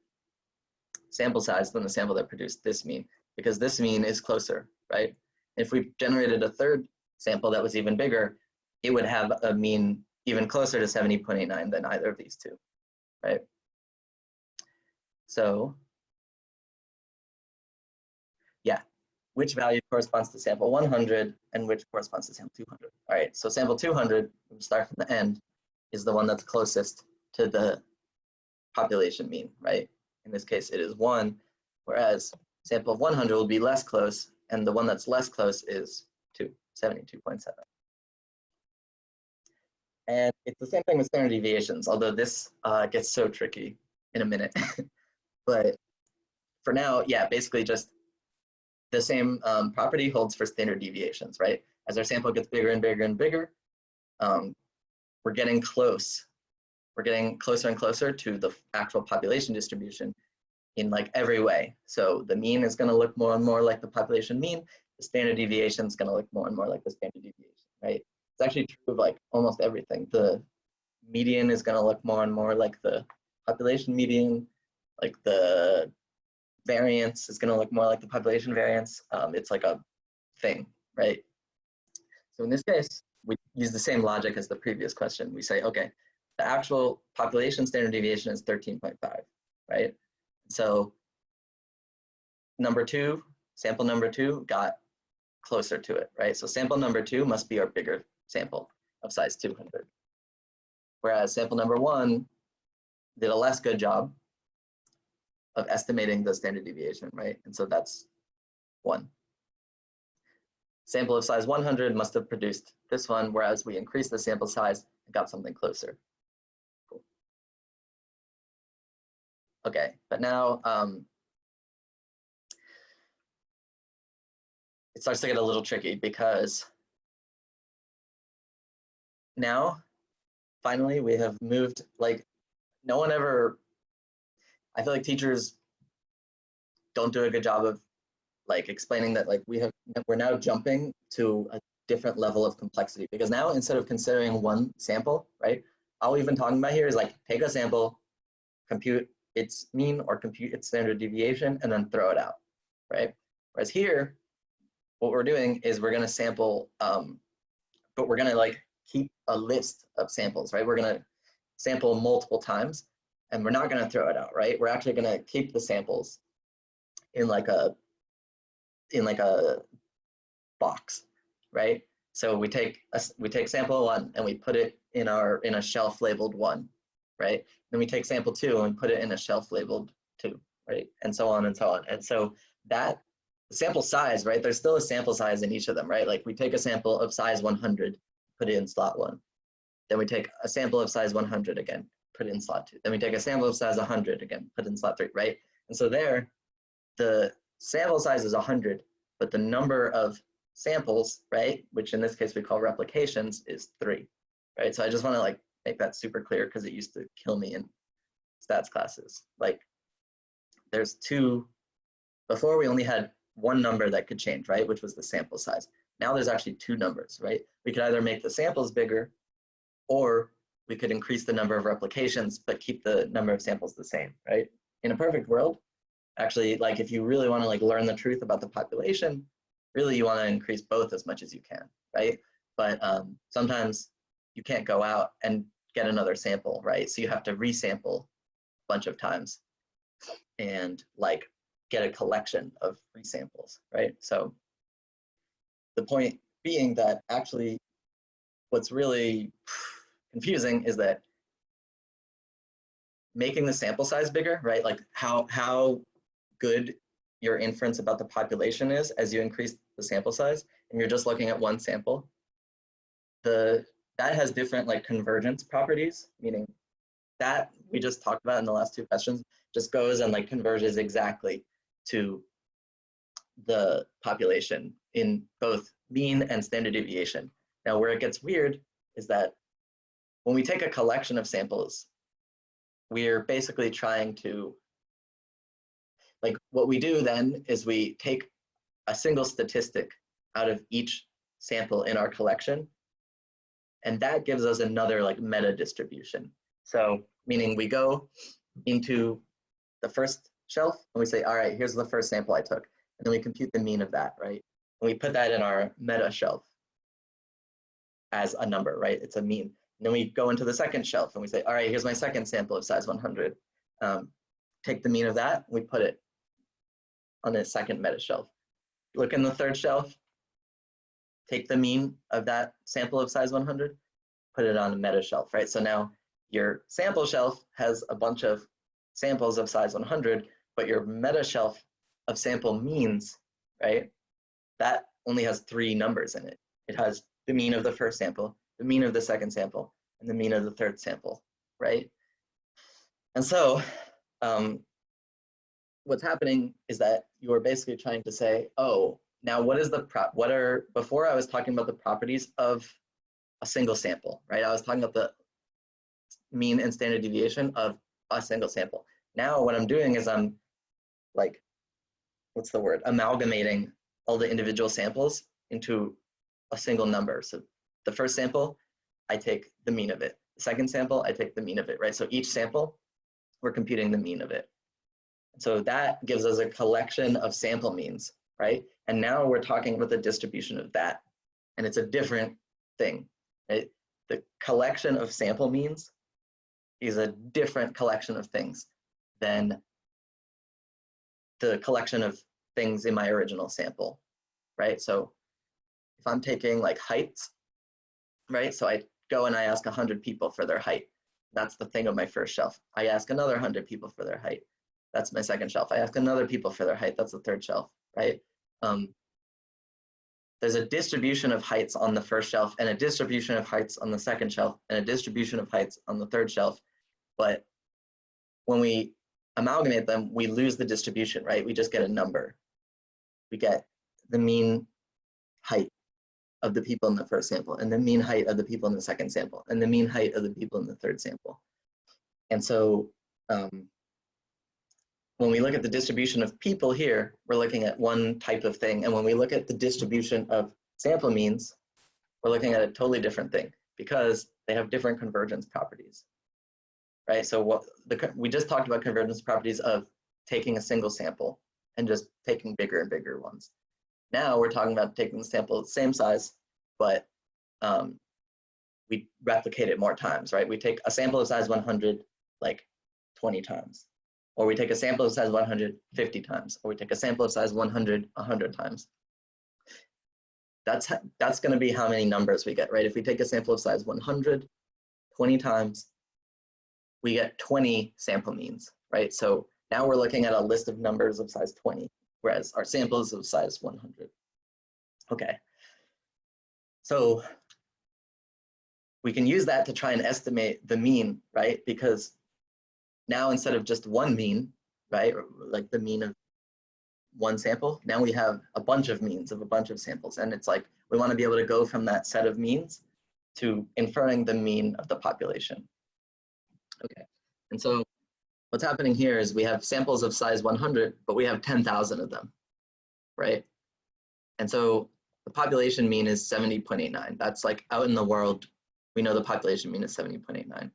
sample size than the sample that produced this mean, because this mean is closer, right? If we generated a third sample that was even bigger, it would have a mean even closer to 70.89 than either of these two, right? So yeah, which value corresponds to sample 100 and which corresponds to sample 200. All right, so sample 200, we start from the end, is the one that's closest to the population mean, right? In this case, it is 1, whereas sample 100 will be less close, and the one that's less close is 2, 72.7. And it's the same thing with standard deviations, although this gets so tricky in a minute. But for now, yeah, basically just the same property holds for standard deviations, right? As our sample gets bigger and bigger and bigger, we're getting close. We're getting closer and closer to the actual population distribution in like every way. So the mean is going to look more and more like the population mean. The standard deviation is going to look more and more like the standard deviation, right? It's actually true of like almost everything. The median is going to look more and more like the population median, like the variance is going to look more like the population variance. It's like a thing, right? So in this case, we use the same logic as the previous question. We say, okay, the actual population standard deviation is 13.5, right? So sample number two got closer to it, right? So sample number two must be our bigger sample of size 200. Whereas sample number one did a less good job of estimating the standard deviation, right? And so that's 1. Sample of size 100 must have produced this one, whereas we increased the sample size and got something closer. Cool. Okay, but now it starts to get a little tricky because now, finally, we have moved, like, no one ever, I feel like teachers don't do a good job of like explaining that like we're now jumping to a different level of complexity, because now instead of considering one sample, right, all we've been talking about here is like take a sample, compute its mean or compute its standard deviation, and then throw it out, right? Whereas here, what we're doing is we're going to sample, but we're going to like keep a list of samples, right? We're going to sample multiple times, and we're not going to throw it out, right? We're actually going to keep the samples in like a box, right? So we take sample 1 and we put it in a shelf labeled 1, right? Then we take sample 2 and we put it in a shelf labeled 2, right? And so on and so on. And so that sample size, right? There's still a sample size in each of them, right? Like we take a sample of size 100, put it in slot 1. Then we take a sample of size 100 again, put it in slot 2. Then we take a sample of size 100 again, put it in slot 3, right? And so there, the sample size is 100, but the number of samples, right, which in this case we call replications, is 3, right? So I just want to like make that super clear because it used to kill me in stats classes. Like there's before we only had one number that could change, right, which was the sample size. Now there's actually 2 numbers, right? We could either make the samples bigger, or we could increase the number of replications but keep the number of samples the same, right? In a perfect world, actually, like if you really want to like learn the truth about the population, really you want to increase both as much as you can, right? But sometimes you can't go out and get another sample, right? So you have to resample a bunch of times and like get a collection of resamples, right? So the point being that actually what's really confusing is that making the sample size bigger, right? Like how good your inference about the population is as you increase the sample size, and you're just looking at one sample, that has different like convergence properties, meaning that we just talked about in the last 2 questions just goes and like converges exactly to the population in both mean and standard deviation. Now where it gets weird is that when we take a collection of samples, we're basically trying to, like what we do then is we take a single statistic out of each sample in our collection, and that gives us another like meta distribution. So meaning we go into the first shelf and we say, all right, here's the first sample I took. And then we compute the mean of that, right? And we put that in our meta shelf as a number, right? It's a mean. And then we go into the second shelf and we say, all right, here's my second sample of size 100. Take the mean of that, we put it on the second meta shelf. Look in the third shelf, take the mean of that sample of size 100, put it on a meta shelf, right? So now your sample shelf has a bunch of samples of size 100, but your meta shelf of sample means, right, that only has 3 numbers in it. It has the mean of the first sample, the mean of the second sample, and the mean of the third sample, right? And so what's happening is that you're basically trying to say, oh, now what is the before I was talking about the properties of a single sample, right? I was talking about the mean and standard deviation of a single sample. Now what I'm doing is I'm like, what's the word? Amalgamating all the individual samples into a single number. So the first sample, I take the mean of it. The second sample, I take the mean of it, right? So each sample, we're computing the mean of it. So that gives us a collection of sample means, right? And now we're talking about the distribution of that. And it's a different thing, right? The collection of sample means is a different collection of things than the collection of things in my original sample, right? So if I'm taking like heights, right? So I go and I ask 100 people for their height. That's the thing of my first shelf. I ask another 100 people for their height. That's my second shelf. I ask another people for their height. That's the third shelf, right? There's a distribution of heights on the first shelf and a distribution of heights on the second shelf and a distribution of heights on the third shelf. But when we amalgamate them, we lose the distribution, right? We just get a number. We get the mean height of the people in the first sample and the mean height of the people in the second sample and the mean height of the people in the third sample. And so when we look at the distribution of people here, we're looking at one type of thing. And when we look at the distribution of sample means, we're looking at a totally different thing because they have different convergence properties, right? So we just talked about convergence properties of taking a single sample and just taking bigger and bigger ones. Now we're talking about taking the sample the same size, but we replicate it more times, right? We take a sample of size 100 like 20 times. Or we take a sample of size 100 50 times, or we take a sample of size 100 100 times. That's going to be how many numbers we get, right? If we take a sample of size 100 20 times, we get 20 sample means, right? So now we're looking at a list of numbers of size 20, whereas our samples of size 100. Okay. So we can use that to try and estimate the mean, right? Because now instead of just one mean, right, or like the mean of one sample, now we have a bunch of means of a bunch of samples. And it's like, we want to be able to go from that set of means to inferring the mean of the population. Okay, and so what's happening here is we have samples of size 100, but we have 10,000 of them, right? And so the population mean is 70.89. That's like out in the world, we know the population mean is 70.89.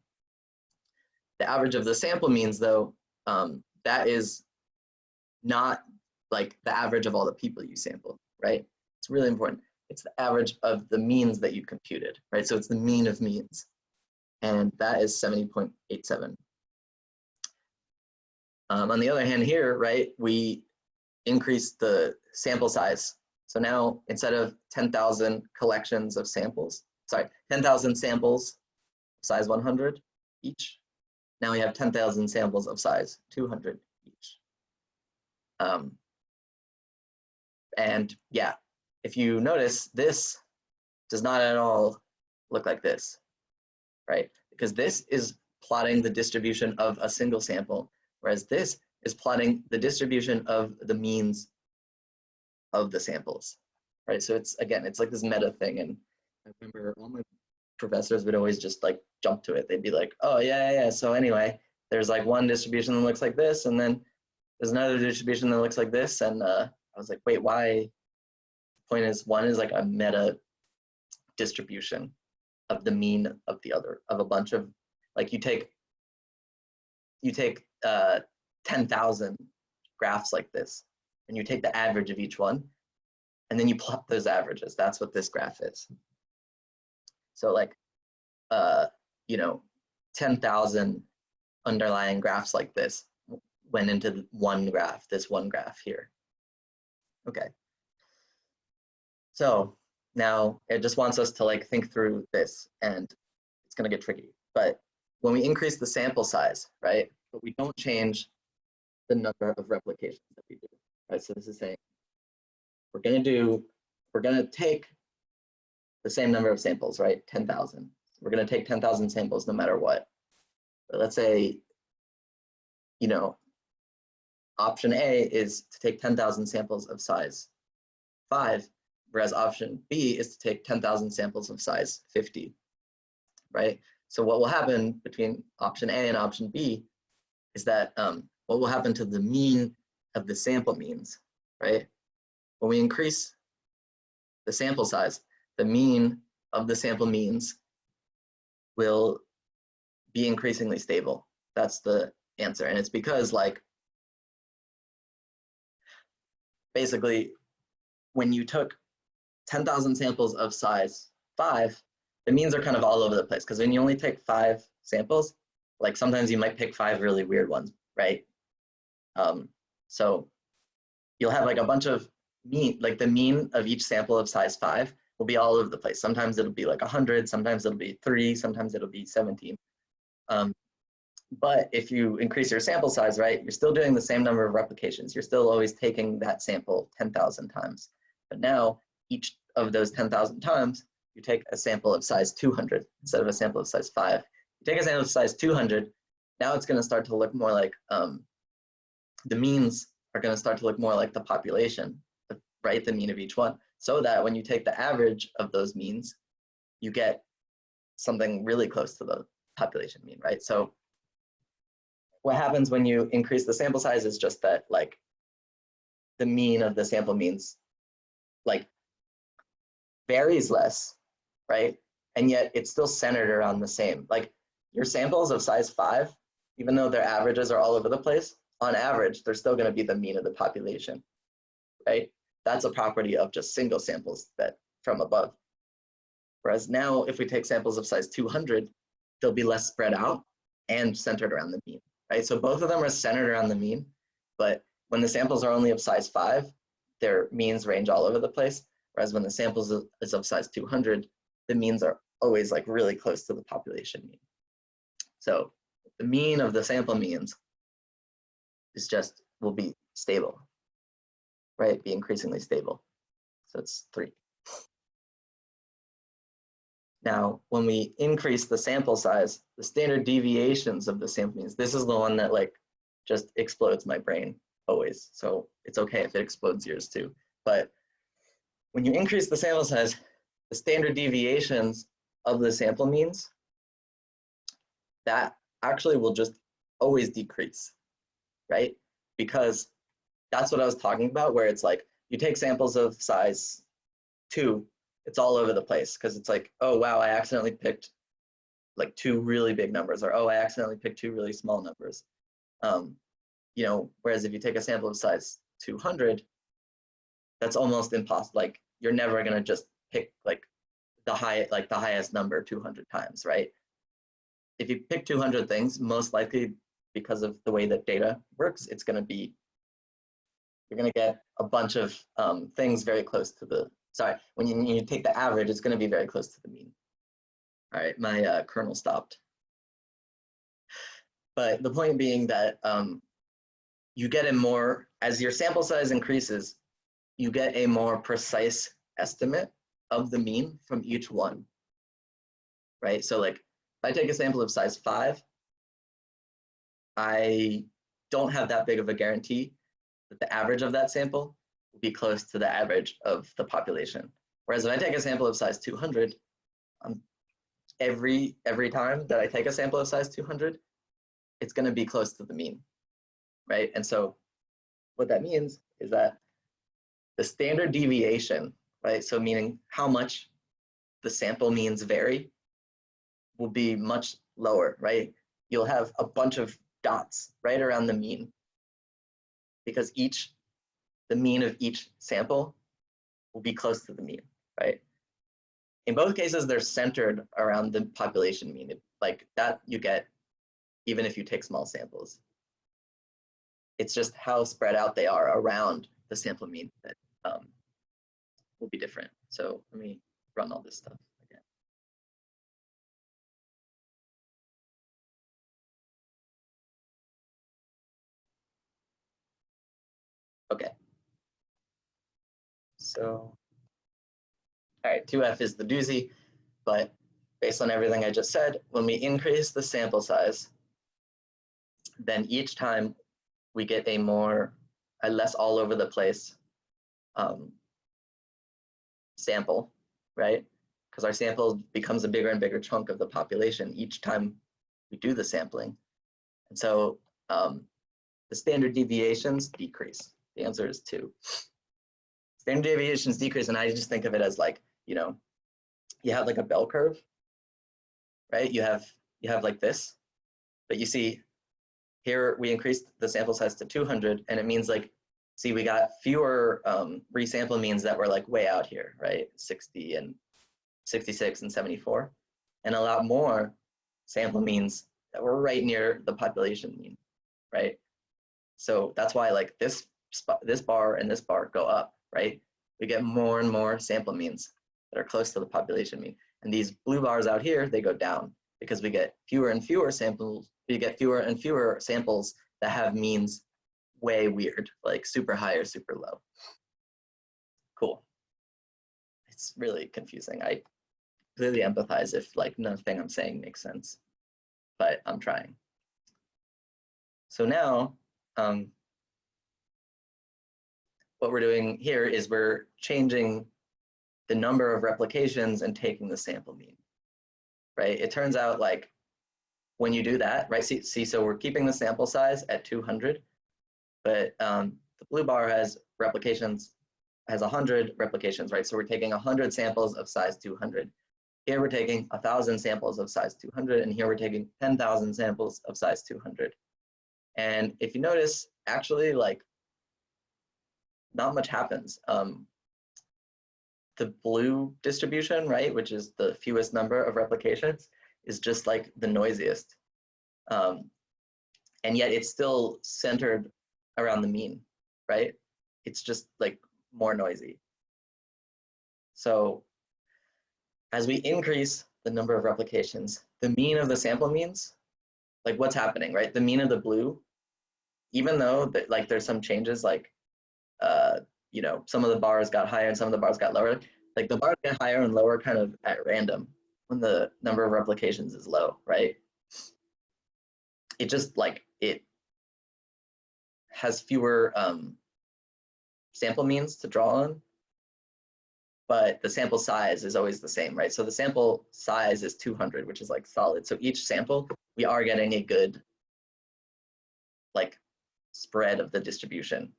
The average of the sample means, though, that is not like the average of all the people you sampled, right? It's really important. It's the average of the means that you computed, right? So it's the mean of means, and that is 70.87. On the other hand here, right, we increase the sample size. So now instead of 10,000 collections of samples, 10,000 samples, size 100 each, now we have 10,000 samples of size 200 each. And yeah, if you notice, this does not at all look like this, right? Because this is plotting the distribution of a single sample, whereas this is plotting the distribution of the means of the samples, right? So it's, again, it's like this meta thing. And I remember all my professors would always just like jump to it. They'd be like, oh yeah. So anyway, there's like one distribution that looks like this, and then there's another distribution that looks like this. And I was like, wait, why? The point is, one is like a meta distribution of the mean of the other, of a bunch of, like you take 10,000 graphs like this, and you take the average of each one, and then you plot those averages. That's what this graph is. So like, 10,000 underlying graphs like this went into one graph, this one graph here. Okay. So now it just wants us to like think through this, and it's going to get tricky. But when we increase the sample size, right, but we don't change the number of replications that we do, right? So this is saying we're going to take the same number of samples, right, 10,000. we're going to take 10,000 samples no matter what. But let's say, you know, option A is to take 10,000 samples of size 5, whereas option B is to take 10,000 samples of size 50, right? So what will happen between option A and option B is that what will happen to the mean of the sample means, right? When we increase the sample size, the mean of the sample means will be increasingly stable. That's the answer. And it's because, like, basically, when you took 10,000 samples of size 5, the means are kind of all over the place, because when you only take 5 samples, like sometimes you might pick 5 really weird ones, right? So you'll have like a bunch of mean, like the mean of each sample of size 5 will be all over the place. Sometimes it'll be like 100, sometimes it'll be 3, sometimes it'll be 17. But if you increase your sample size, right, you're still doing the same number of replications. You're still always taking that sample 10,000 times. But now each of those 10,000 times, you take a sample of size 200 instead of a sample of size 5. You take a sample of size 200, now it's going to start to look more like, the means are going to start to look more like the population, right, the mean of each one. So that when you take the average of those means, you get something really close to the population mean, right? So what happens when you increase the sample size is just that, like, the mean of the sample means, like, varies less, right? And yet it's still centered around the same. Like, your samples of size 5, even though their averages are all over the place, on average, they're still going to be the mean of the population, right? That's a property of just single samples that from above. Whereas now, if we take samples of size 200, they'll be less spread out and centered around the mean, right? So both of them are centered around the mean, but when the samples are only of size 5, their means range all over the place. Whereas when the samples is of size 200, the means are always like really close to the population mean. So the mean of the sample means is just, will be stable, right? Be increasingly stable. So it's 3. Now, when we increase the sample size, the standard deviations of the sample means, this is the one that like just explodes my brain always. So it's okay if it explodes yours too. But when you increase the sample size, the standard deviations of the sample means, that actually will just always decrease, right? Because that's what I was talking about, where it's like, you take samples of size 2, it's all over the place, because it's like, oh wow, I accidentally picked like 2 really big numbers, or oh, I accidentally picked 2 really small numbers. You know, whereas if you take a sample of size 200, that's almost impossible. Like, you're never gonna just pick like the highest number 200 times, right? If you pick 200 things, most likely, because of the way that data works, it's gonna be, you're gonna get a bunch of things very close to the, sorry, when you take the average, it's gonna be very close to the mean. All right, my kernel stopped. But the point being that you get a more, as your sample size increases, you get a more precise estimate of the mean from each one, right? So like, if I take a sample of size 5, I don't have that big of a guarantee that the average of that sample will be close to the average of the population. Whereas if I take a sample of size 200, every time that I take a sample of size 200, it's going to be close to the mean, right? And so what that means is that the standard deviation, right, so meaning how much the sample means vary, will be much lower, right? You'll have a bunch of dots right around the mean, because the mean of each sample will be close to the mean, right? In both cases, they're centered around the population mean. Like that you get even if you take small samples. It's just how spread out they are around the sample mean that will be different. So let me run all this stuff again. Okay. So, all right, 2F is the doozy, but based on everything I just said, when we increase the sample size, then each time we get a less all over the place sample, right? Because our sample becomes a bigger and bigger chunk of the population each time we do the sampling. And so the standard deviations decrease. The answer is 2. Standard deviations decrease, and I just think of it as like, you have like a bell curve, right? You have like this, but you see here we increased the sample size to 200, and it means like, see, we got fewer resample means that were like way out here, right? 60 and 66 and 74, and a lot more sample means that were right near the population mean, right? So that's why like this bar and this bar go up, right? We get more and more sample means that are close to the population mean. And these blue bars out here, they go down because we get fewer and fewer samples. We get fewer and fewer samples that have means way weird, like super high or super low. Cool. It's really confusing. I clearly empathize if like nothing I'm saying makes sense, but I'm trying. So now, what we're doing here is we're changing the number of replications and taking the sample mean, right? It turns out like when you do that, right? See, so we're keeping the sample size at 200, but the blue bar has 100 replications, right? So we're taking 100 samples of size 200. Here we're taking 1,000 samples of size 200, and here we're taking 10,000 samples of size 200. And if you notice, actually, like, not much happens. The blue distribution, right, which is the fewest number of replications, is just like the noisiest. And yet it's still centered around the mean, right? It's just like more noisy. So as we increase the number of replications, the mean of the sample means, like what's happening, right? The mean of the blue, even though that, like there's some changes, like some of the bars got higher and some of the bars got lower, like the bars get higher and lower kind of at random when the number of replications is low, right? It just like, it has fewer sample means to draw on, but the sample size is always the same, right? So the sample size is 200, which is like solid. So each sample, we are getting a good like spread of the distribution.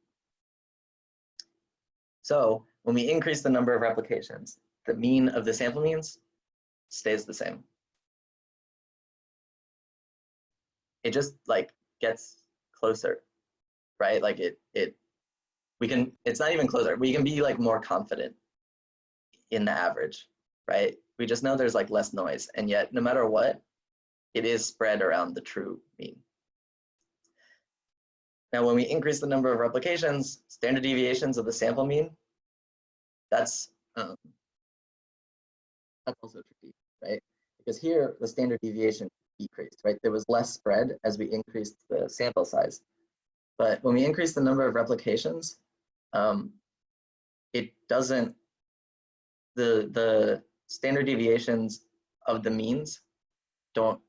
So when we increase the number of replications, the mean of the sample means stays the same. It just like gets closer, right? Like it's not even closer. We can be like more confident in the average, right? We just know there's like less noise, and yet no matter what, it is spread around the true mean. Now, when we increase the number of replications, standard deviations of the sample mean, that's also tricky, right? Because here the standard deviation decreased, right? There was less spread as we increased the sample size. But when we increase the number of replications, it doesn't, the standard deviations of the means don't,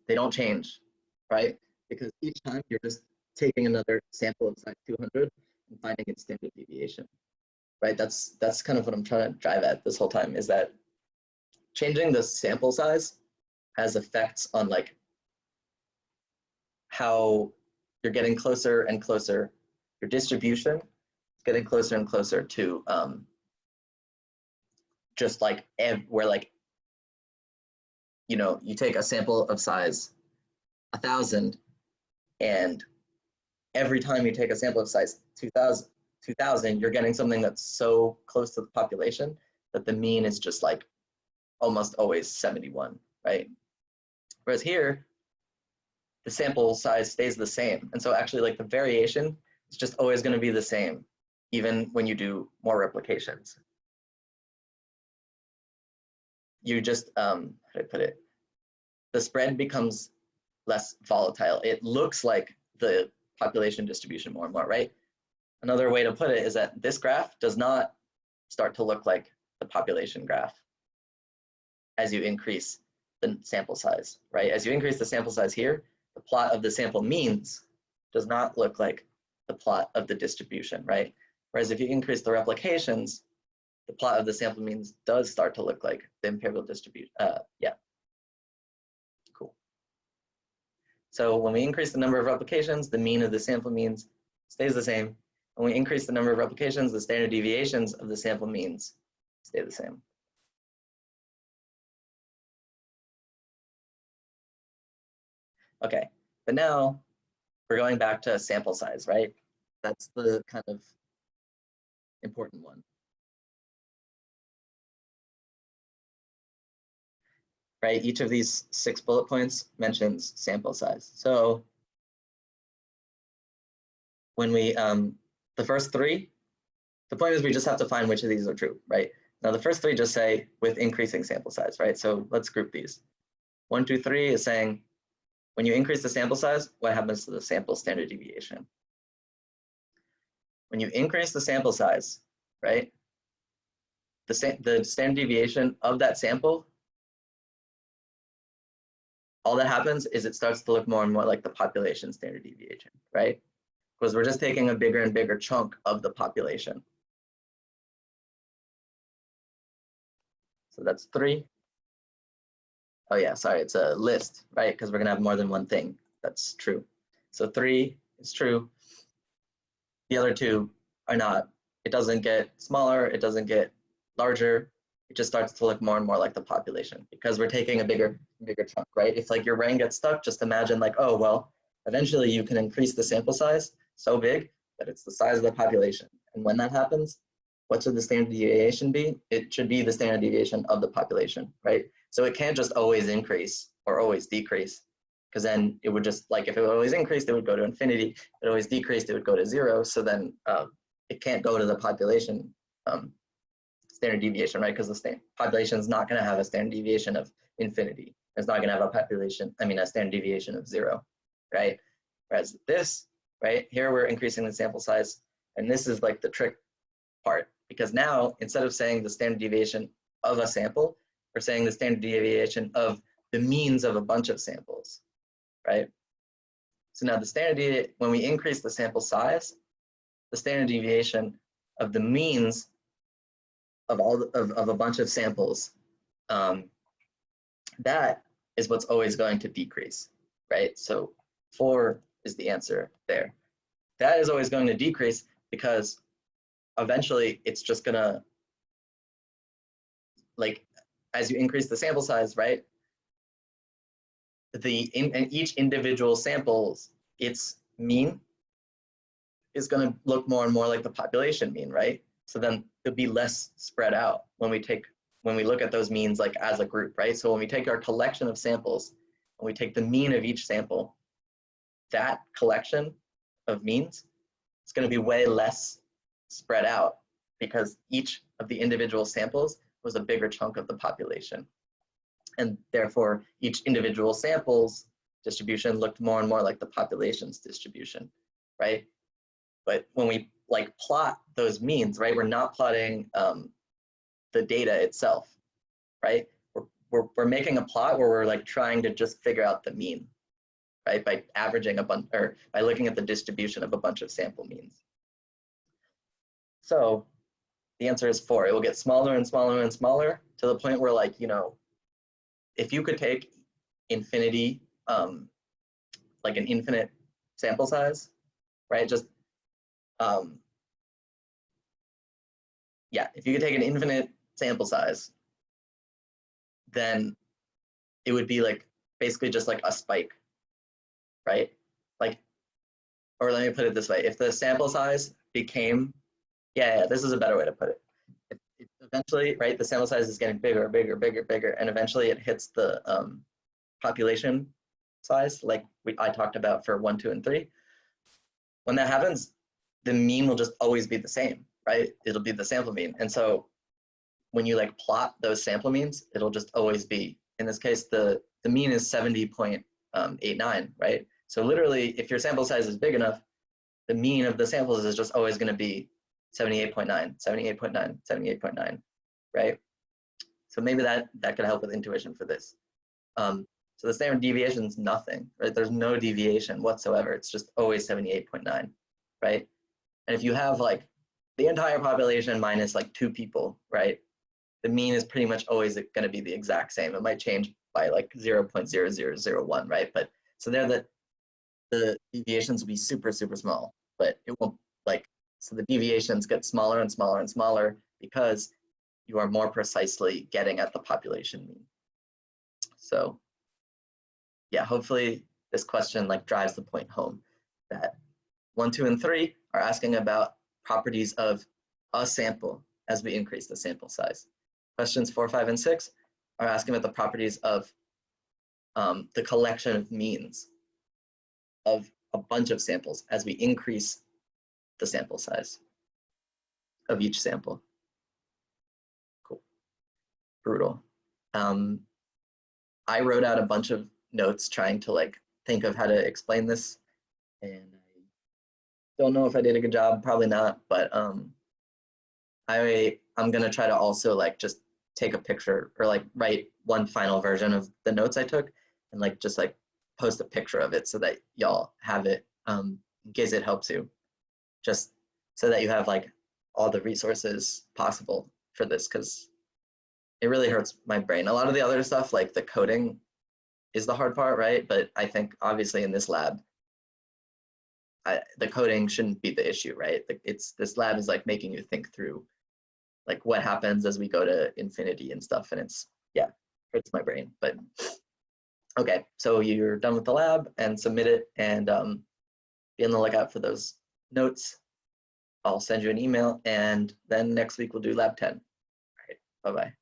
they don't change, right? Because each time you're just taking another sample of size 200 and finding its standard deviation, right? That's kind of what I'm trying to drive at this whole time, is that changing the sample size has effects on like how you're getting closer and closer, your distribution is getting closer and closer to just like where like, you take a sample of size 1,000, and every time you take a sample of size 2,000, you're getting something that's so close to the population that the mean is just like almost always 71, right? Whereas here, the sample size stays the same. And so actually like the variation is just always going to be the same, even when you do more replications. You just, how do I put it? The spread becomes less volatile. It looks like the population distribution more and more, right? Another way to put it is that this graph does not start to look like the population graph. as you increase the sample size, right? As you increase the sample size here, the plot of the sample means does not look like the plot of the distribution, right? Whereas if you increase the replications, the plot of the sample means does start to look like the empirical distribution. Yeah, cool. So when we increase the number of replications, the mean of the sample means stays the same. When we increase the number of replications, the standard deviations of the sample means stay the same. Okay, but now we're going back to sample size, right? That's the kind of important one. Right, each of these 6 bullet points mentions sample size. So when we, the first 3, the point is we just have to find which of these are true, right? Now the first 3 just say with increasing sample size, right? So let's group these. 1, 2, 3 is saying when you increase the sample size, what happens to the sample standard deviation? When you increase the sample size, right? The standard deviation of that sample, all that happens is it starts to look more and more like the population standard deviation, right? Because we're just taking a bigger and bigger chunk of the population. So that's 3. Oh yeah, sorry, it's a list, right? Because we're gonna have more than one thing. That's true. So 3 is true. The other 2 are not. It doesn't get smaller, it doesn't get larger. It just starts to look more and more like the population because we're taking a bigger chunk, right? If like your brain gets stuck, just imagine like, oh, well, eventually you can increase the sample size so big that it's the size of the population. And when that happens, what should the standard deviation be? It should be the standard deviation of the population, right? So it can't just always increase or always decrease, because then it would just, like if it always increased, it would go to infinity. If it always decreased, it would go to 0. So then it can't go to the population standard deviation, right? Because the population is not going to have a standard deviation of infinity. It's not going to have a standard deviation of 0, right? Whereas this, right, here we're increasing the sample size, and this is like the trick part, because now instead of saying the standard deviation of a sample, we're saying the standard deviation of the means of a bunch of samples, right? So now the standard when we increase the sample size, the standard deviation of the means of a bunch of samples, that is what's always going to decrease, right? So 4 is the answer there. That is always going to decrease because eventually it's just gonna, like, as you increase the sample size, right? And each individual sample's its mean is going to look more and more like the population mean, right? So then it'll be less spread out when we look at those means like as a group, right? So when we take our collection of samples and we take the mean of each sample, that collection of means is going to be way less spread out because each of the individual samples was a bigger chunk of the population. And therefore, each individual sample's distribution looked more and more like the population's distribution, right? But when we like plot those means, right, we're not plotting the data itself, right? We're making a plot where we're like trying to just figure out the mean, right? By averaging a bunch, or by looking at the distribution of a bunch of sample means. So the answer is 4. It will get smaller and smaller and smaller to the point where, like, you know, if you could take infinity, like an infinite sample size, right? Just, yeah, if you could take an infinite sample size, then it would be like basically just like a spike, right? Like, or let me put it this way: if the sample size became, yeah, this is a better way to put it. Eventually, right, the sample size is getting bigger, bigger, bigger, bigger, and eventually it hits the population size, like I talked about for 1, 2, and 3. When that happens, the mean will just always be the same, right? It'll be the sample mean. And so when you like plot those sample means, it'll just always be, in this case, the mean is 70.89, right? So literally, if your sample size is big enough, the mean of the samples is just always going to be 78.9, 78.9, 78.9, right? So maybe that could help with intuition for this. So the standard deviation is nothing, right? There's no deviation whatsoever. It's just always 78.9, right? And if you have like the entire population minus like 2 people, right? The mean is pretty much always going to be the exact same. It might change by like 0.0001, right? But so there the deviations will be super, super small, but it won't like, so the deviations get smaller and smaller and smaller because you are more precisely getting at the population mean. So yeah, hopefully this question like drives the point home that 1, 2, and 3 are asking about properties of a sample as we increase the sample size. Questions 4, 5, and 6 are asking about the properties of the collection of means of a bunch of samples as we increase the sample size of each sample. Cool. Brutal. I wrote out a bunch of notes trying to like think of how to explain this, and I don't know if I did a good job, probably not, but I'm gonna try to also like just take a picture or like write one final version of the notes I took and like just like post a picture of it so that y'all have it in case it helps you, just so that you have like all the resources possible for this, because it really hurts my brain. A lot of the other stuff like the coding is the hard part, right? But I think obviously in this lab, the coding shouldn't be the issue, right? This lab is like making you think through like what happens as we go to infinity and stuff, and it's, yeah, hurts my brain. But okay, so you're done with the lab and submit it, and be on the lookout for those notes. I'll send you an email, and then next week we'll do lab 10. All right, bye-bye.